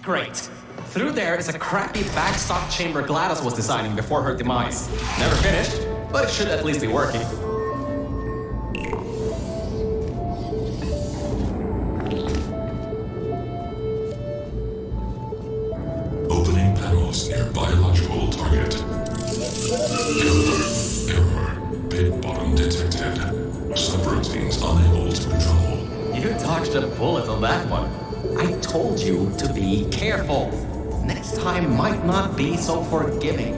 Great. Through there is a crappy backstop chamber GLaDOS was designing before her demise. Never finished, but it should at least be working. Opening panels near biological target. Error. Pit bottom detected. Subroutines unable to control. You dodged a bullet on that one. I told you to be careful. Next time might not be so forgiving.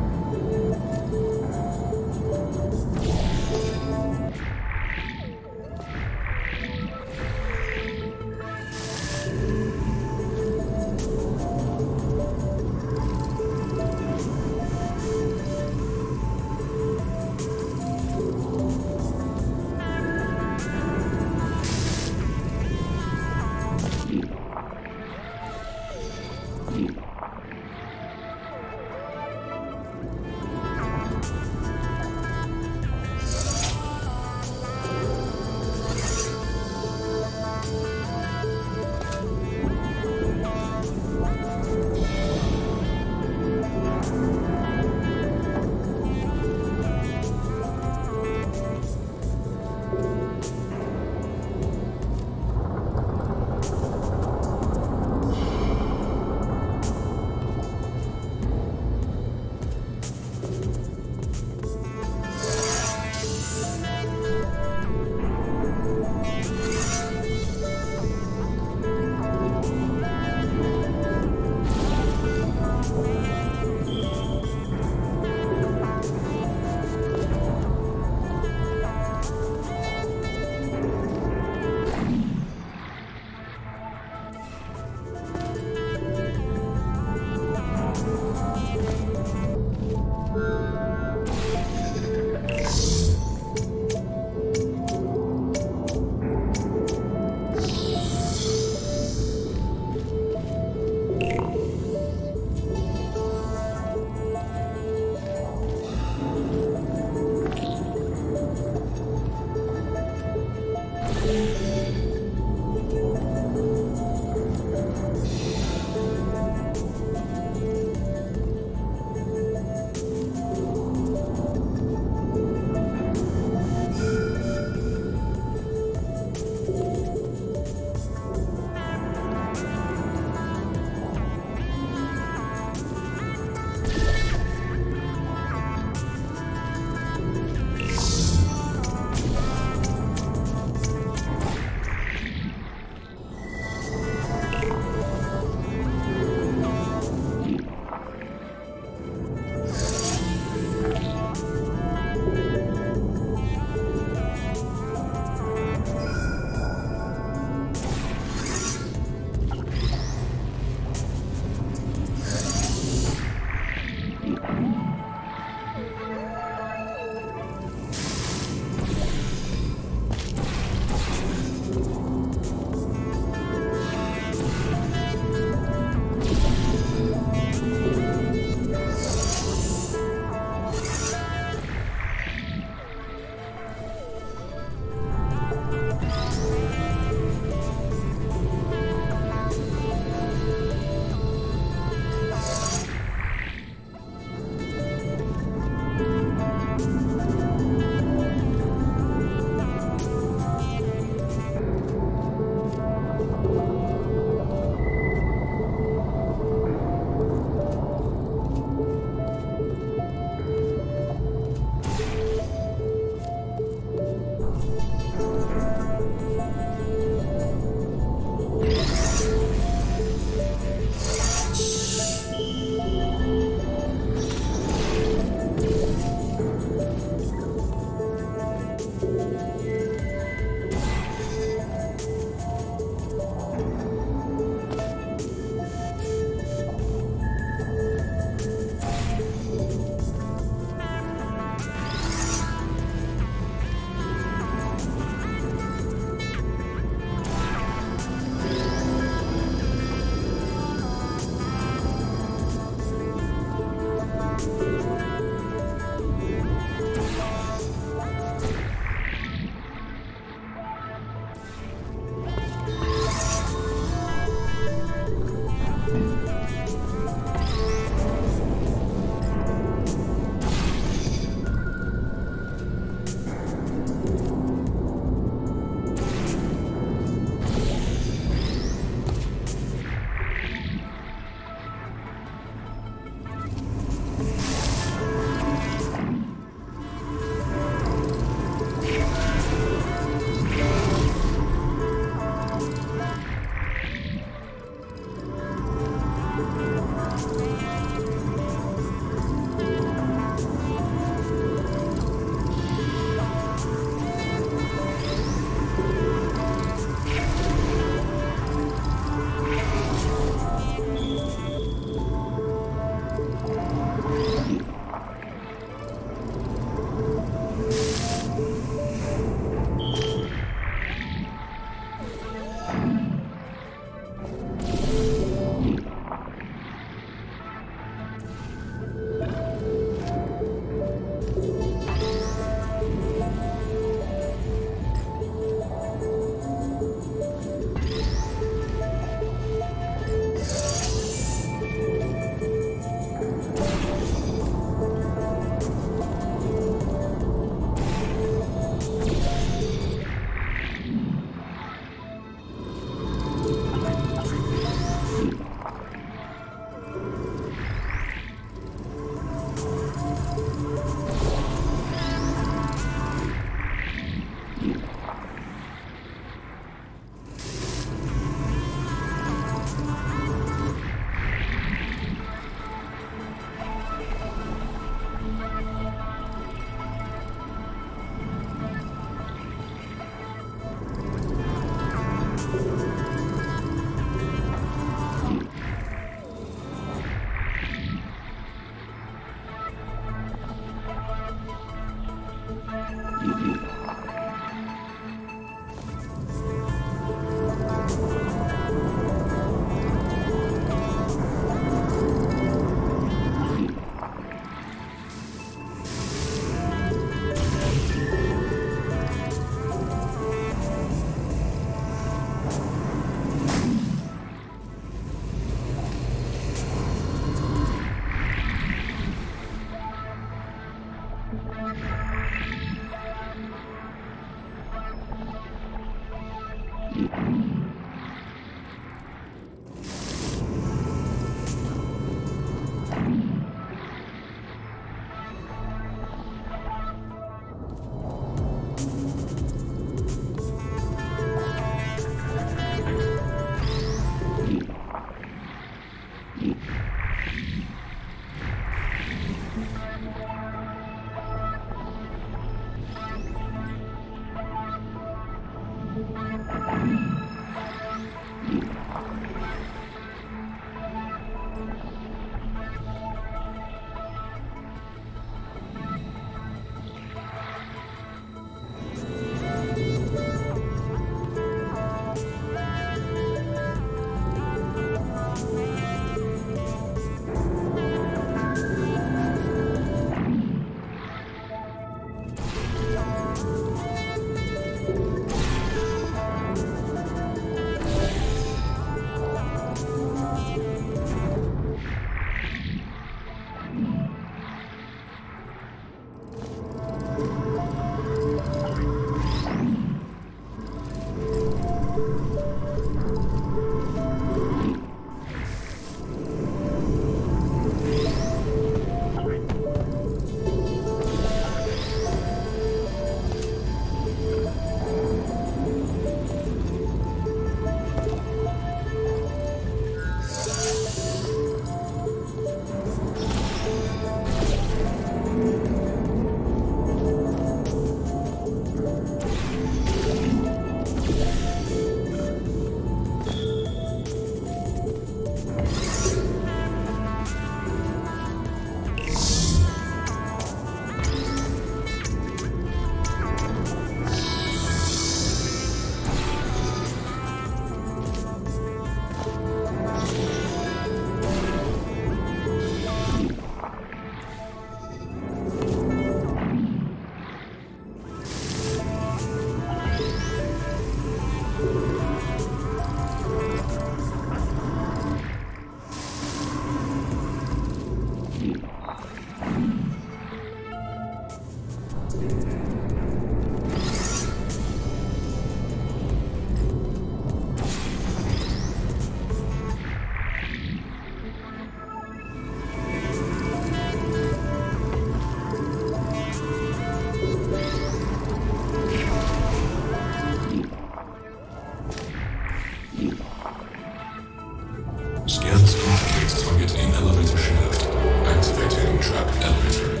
Scans indicate target in elevator shaft. Activating trap elevator.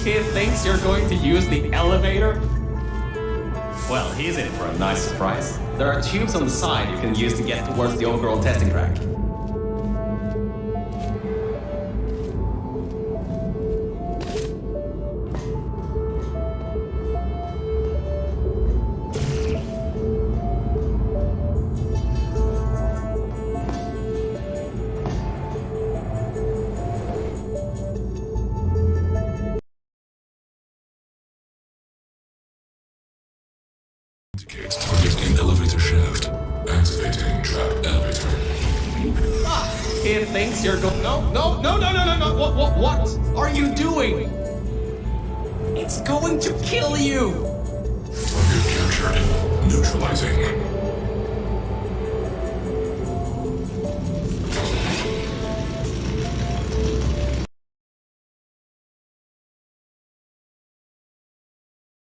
He thinks you're going to use the elevator? Well, he's in for a nice surprise. There are tubes on the side you can use to get towards the overall testing track. Indicates target in elevator shaft. Activating trap elevator. He thinks you're going. No! What are you doing? It's going to kill you! Target captured. Neutralizing.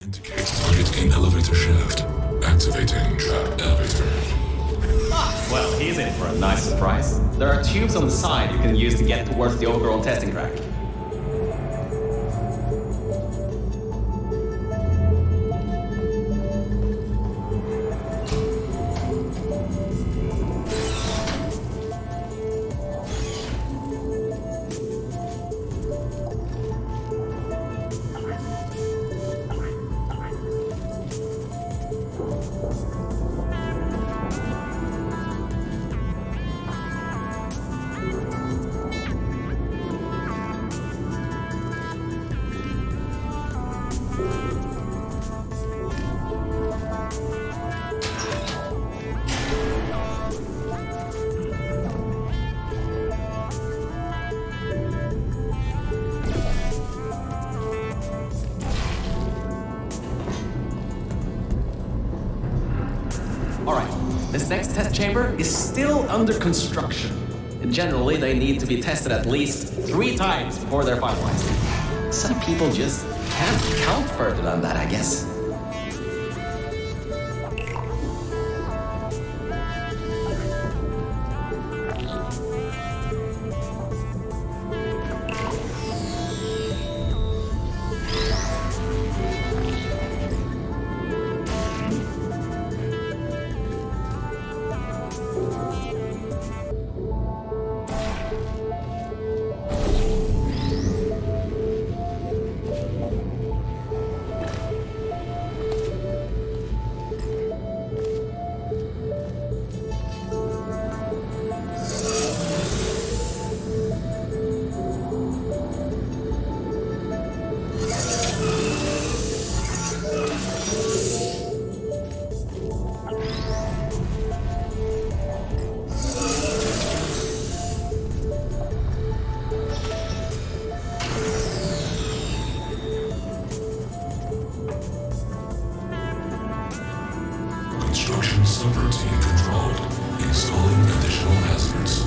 Indicates target in elevator shaft. Activating trap elevator. Well, he's in for a nice surprise. There are tubes on the side you can use to get towards the overall testing track. Alright, this next test chamber is still under construction. Generally, they need to be tested at least 3 times before they're finalized. Some people just can't count further than that, I guess. Construction subroutine controlled. Installing additional hazards.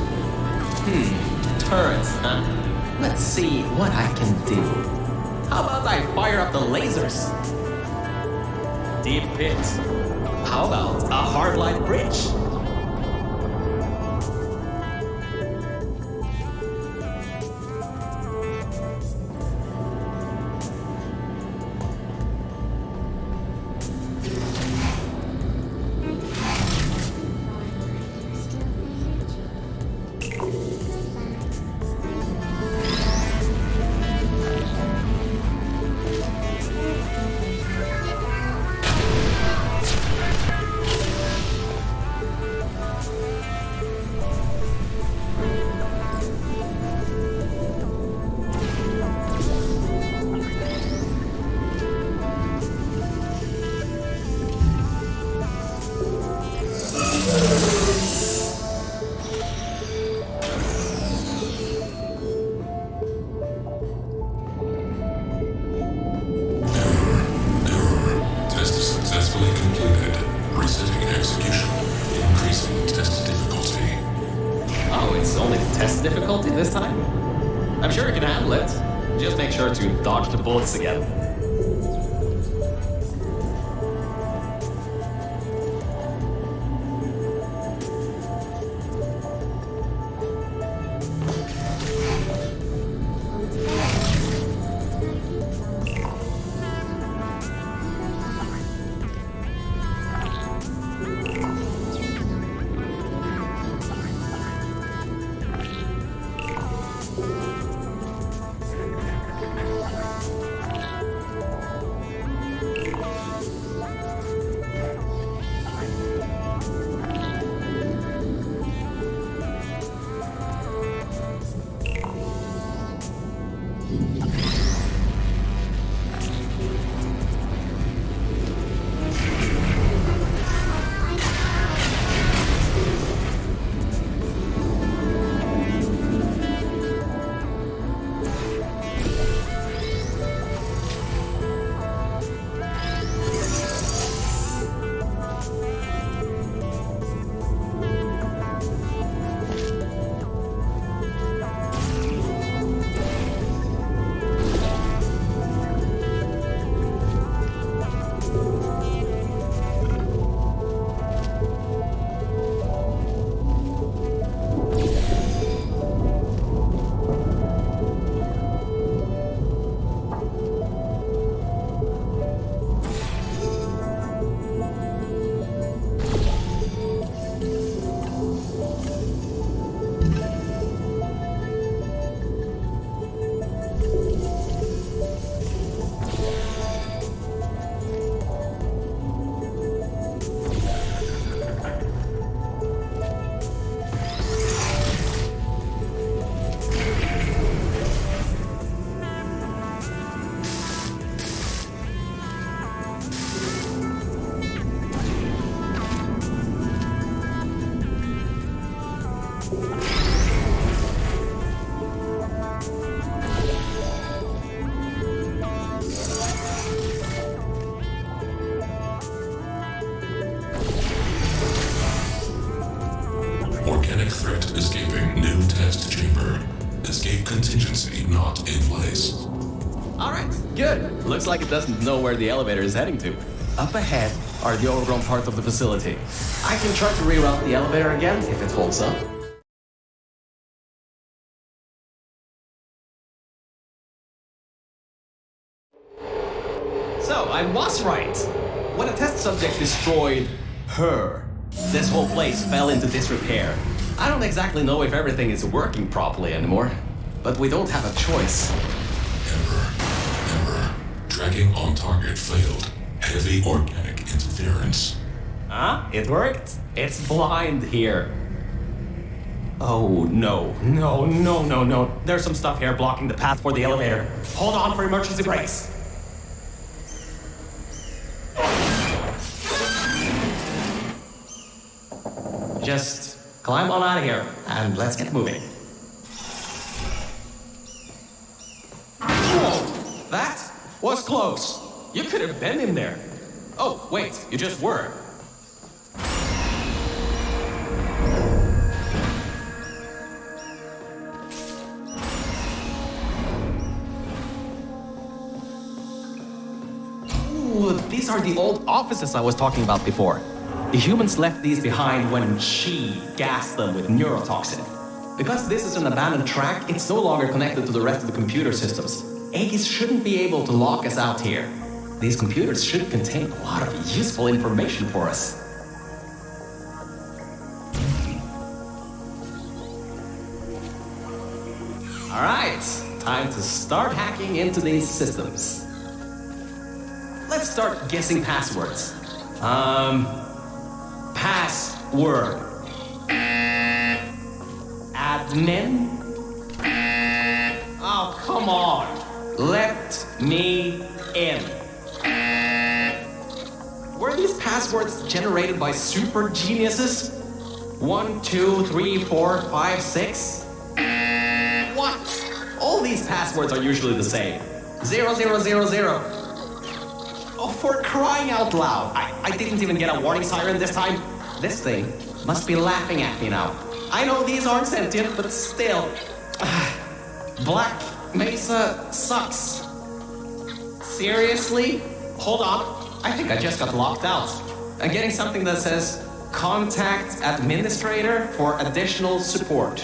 Turrets, huh? Let's see what I can do. How about I fire up the lasers? Deep pit. How about a hardline bridge? Test successfully completed. Resetting execution. Increasing test difficulty. Oh, it's only test difficulty this time? I'm sure you can handle it. Just make sure to dodge the bullets again. contingency not in place. All right, good. Looks like it doesn't know where the elevator is heading to. Up ahead are the overgrown parts of the facility. I can try to reroute the elevator again if it holds up. So, I was right. When a test subject destroyed her, this whole place fell into disrepair. I don't exactly know if everything is working properly anymore, but we don't have a choice. Error. Tracking on target failed. Heavy organic interference. Huh? It worked? It's blind here. Oh, no. No. There's some stuff here blocking the path for the elevator. Hold on for emergency brakes. Just climb on out of here and let's get moving. Whoa! That was close. You could have been in there. Oh, wait, you just were. Ooh, these are the old offices I was talking about before. The humans left these behind when she gassed them with neurotoxin. Because this is an abandoned track, it's no longer connected to the rest of the computer systems. Aegis shouldn't be able to lock us out here. These computers should contain a lot of useful information for us. Alright, time to start hacking into these systems. Let's start guessing passwords. Password. Admin? Oh, come on. Let me in. Were these passwords generated by super geniuses? 1, 2, 3, 4, 5, 6? What? All these passwords are usually the same. 0, 0, 0, 0. Oh, for crying out loud. I didn't even get a warning siren this time. This thing must be laughing at me now. I know these aren't sentient, but still. Black Mesa sucks. Seriously? Hold on. I think I just got locked out. I'm getting something that says, contact administrator for additional support.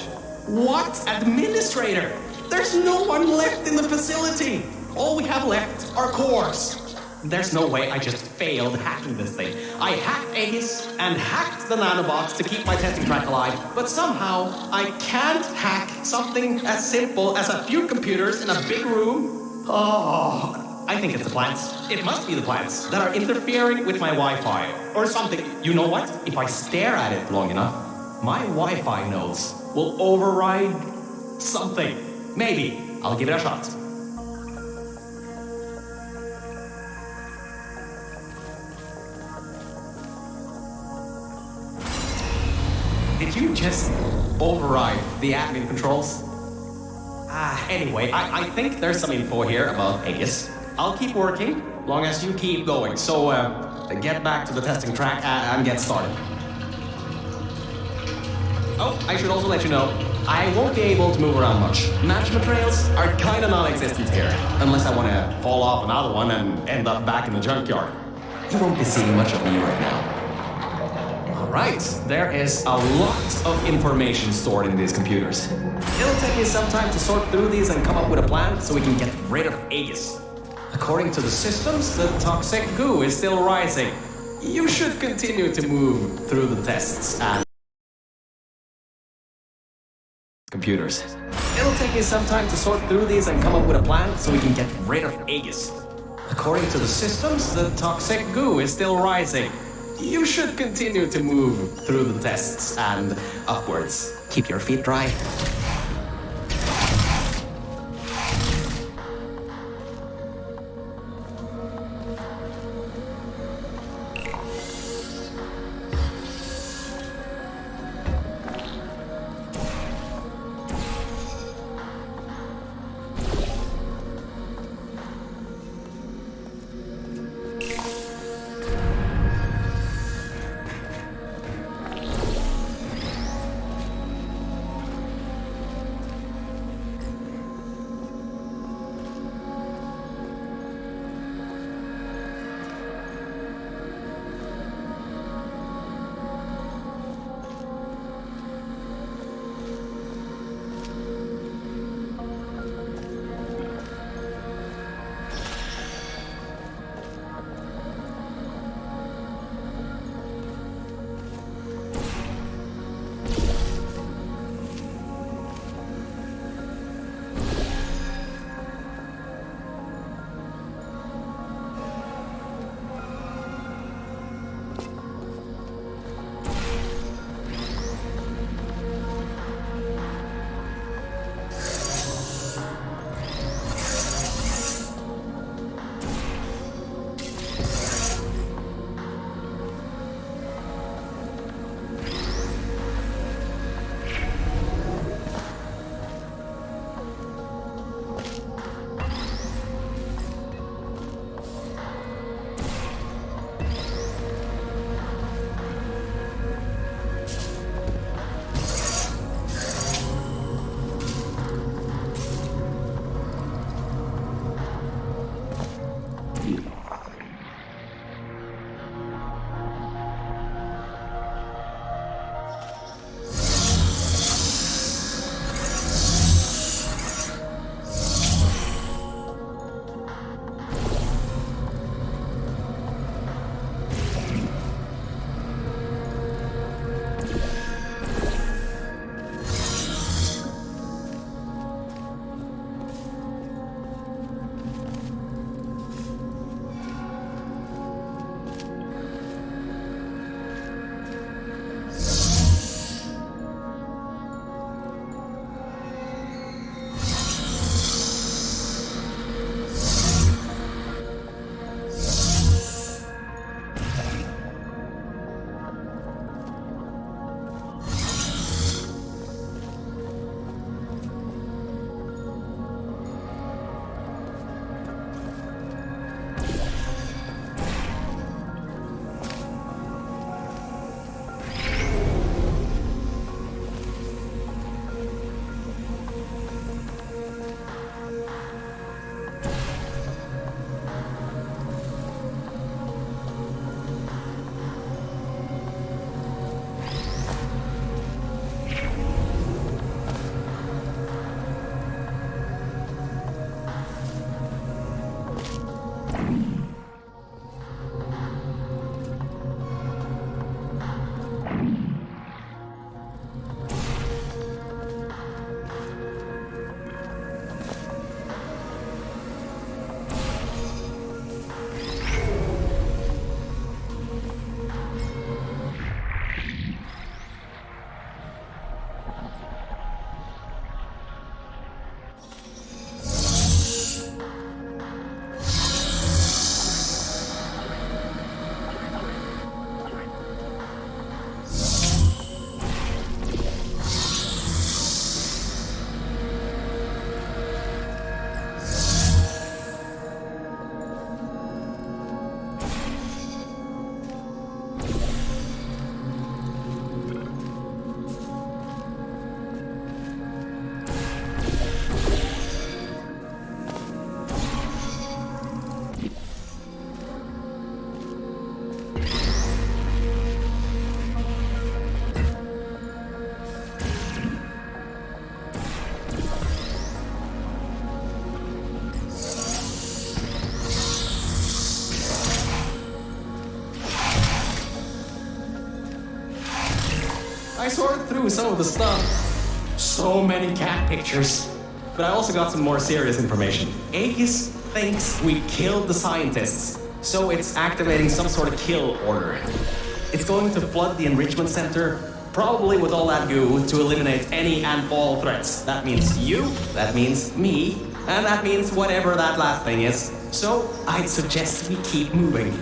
What? Administrator? There's no one left in the facility. All we have left are cores. There's no way I just failed hacking this thing. I hacked Aegis and hacked the nanobots to keep my testing track alive, but somehow I can't hack something as simple as a few computers in a big room. Oh, I think it's the plants. It must be the plants that are interfering with my Wi-Fi or something. You know what? If I stare at it long enough, my Wi-Fi nodes will override something. Maybe. I'll give it a shot. Did you just override the admin controls? Anyway, I think there's some info here about Aegis. I'll keep working, long as you keep going. So, get back to the testing track and get started. Oh, I should also let you know, I won't be able to move around much. Management trails are kinda non-existent here, unless I wanna fall off another one and end up back in the junkyard. You won't be seeing much of me right now. Alright, there is a lot of information stored in these computers. It'll take me some time to sort through these and come up with a plan so we can get rid of Aegis. According to the systems, the toxic goo is still rising. You should continue to move through the tests and computers. It'll take me some time to sort through these and come up with a plan so we can get rid of Aegis. According to the systems, the toxic goo is still rising. You should continue to move through the tests and upwards. Keep your feet dry. I sorted through some of the stuff. So many cat pictures. But I also got some more serious information. Aegis thinks we killed the scientists, so it's activating some sort of kill order. It's going to flood the enrichment center, probably with all that goo, to eliminate any and all threats. That means you, that means me, and that means whatever that last thing is. So I'd suggest we keep moving.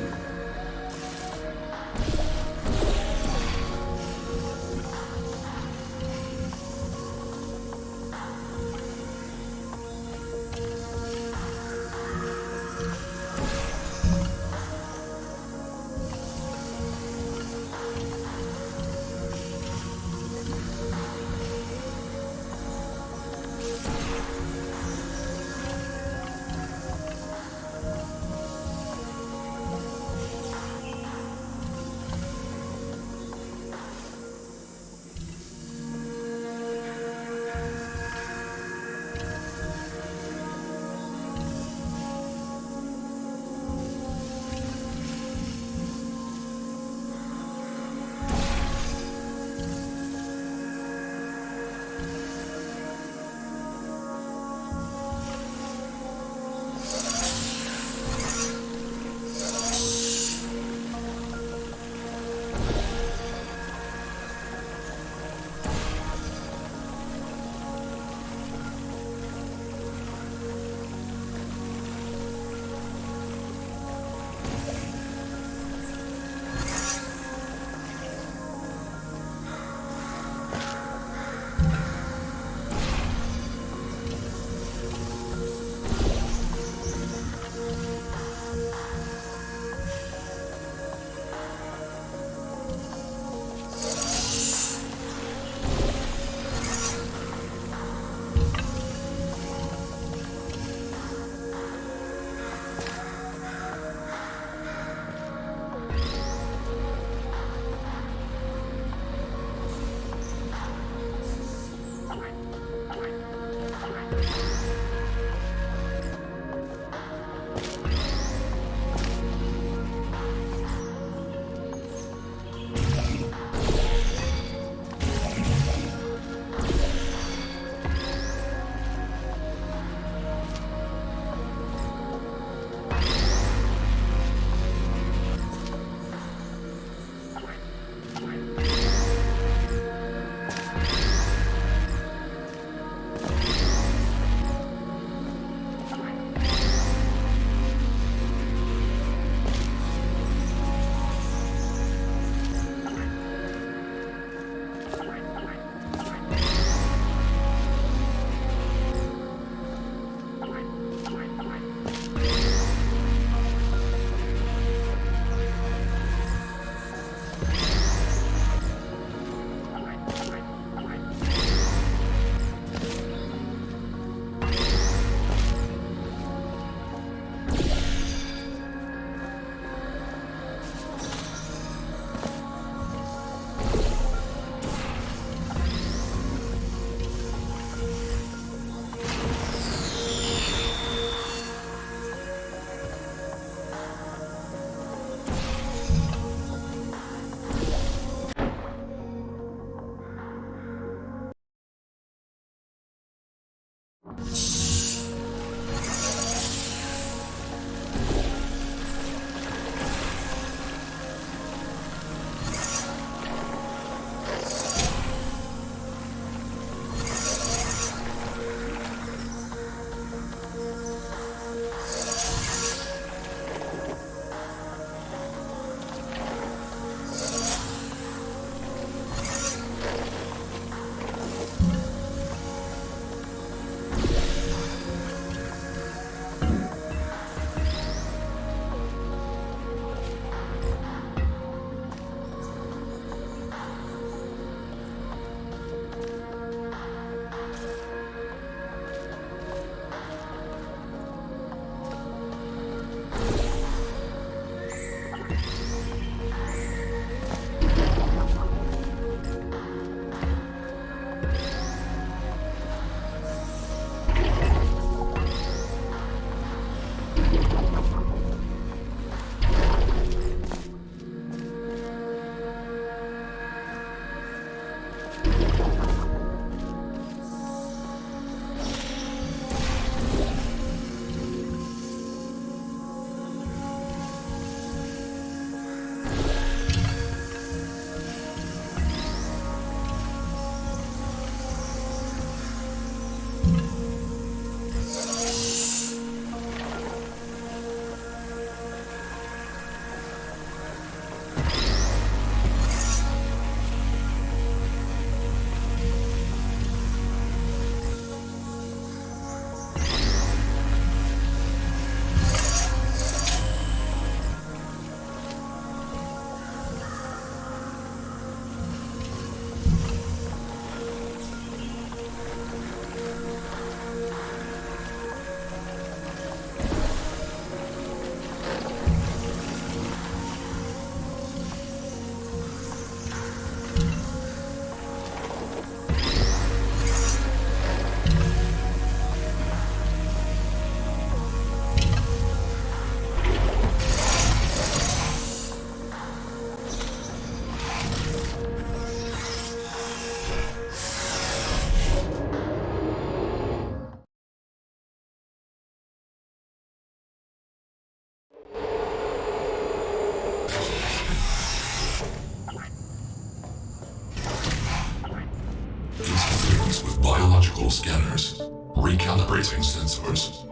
scanners. Recalibrating sensors.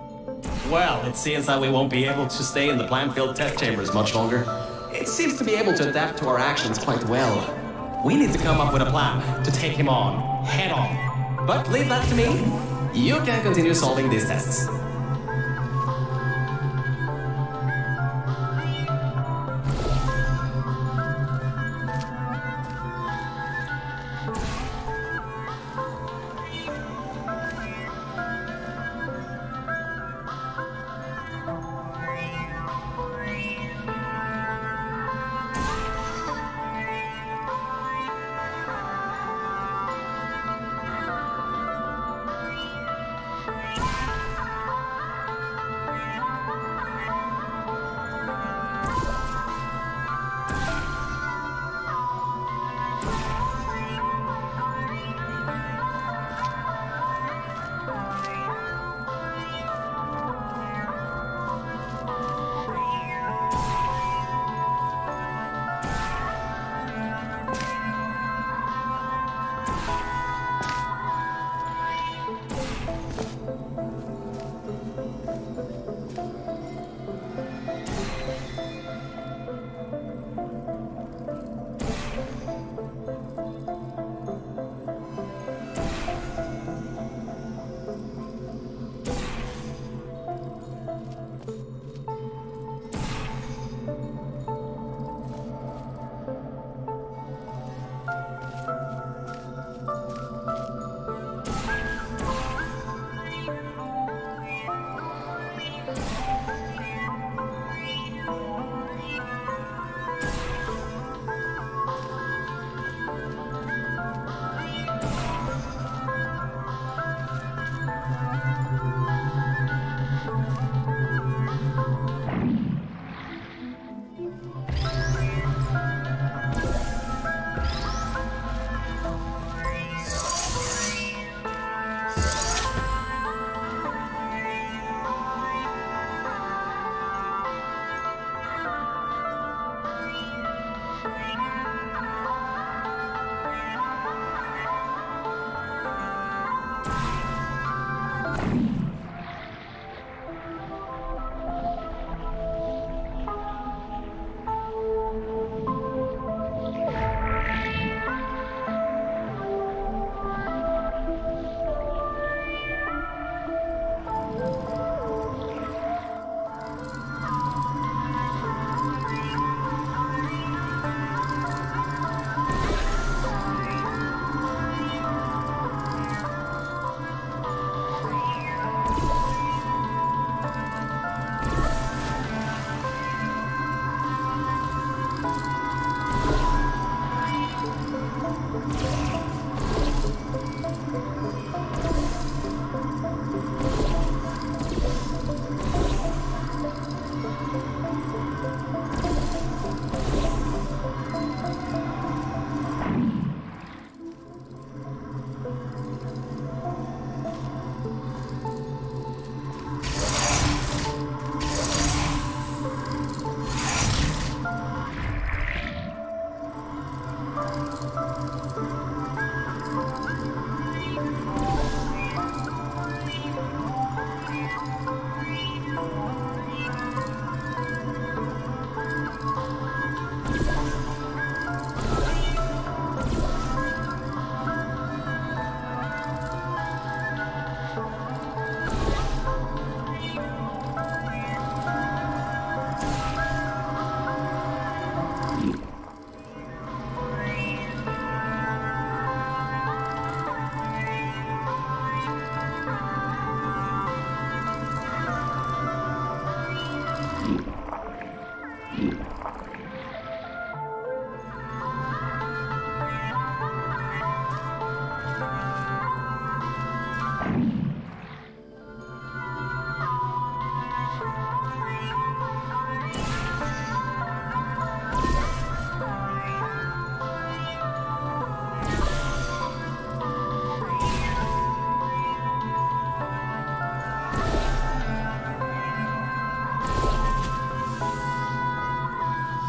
Well, it seems that we won't be able to stay in the plant-filled test chambers much longer. It seems to be able to adapt to our actions quite well. We need to come up with a plan to take him on, head on. But leave that to me. You can continue solving these tests.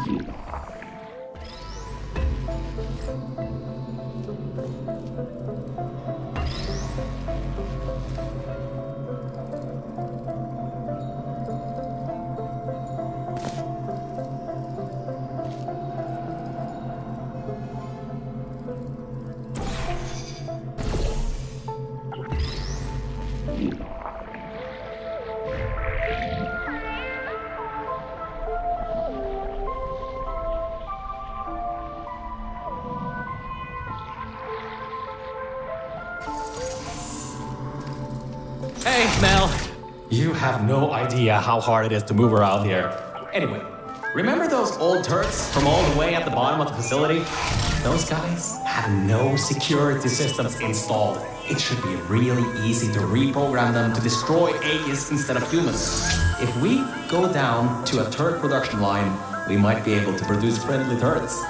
you Hey, Mel. You have no idea how hard it is to move around here. Anyway, remember those old Turks from all the way at the bottom of the facility? Those guys have no security systems installed. It should be really easy to reprogram them to destroy atheists instead of humans. If we go down to a Turk production line, we might be able to produce friendly turrets.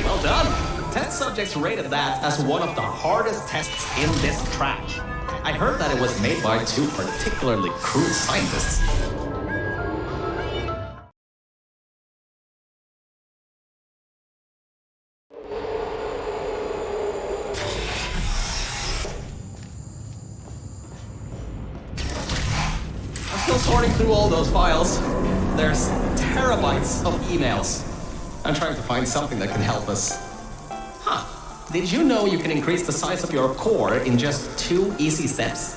Well done! Test subjects rated that as one of the hardest tests in this track. I heard that it was made by two particularly crude scientists. I'm still sorting through all those files. There's terabytes of emails. I'm trying to find something that can help us. Huh. Did you know you can increase the size of your core in just 2 easy steps?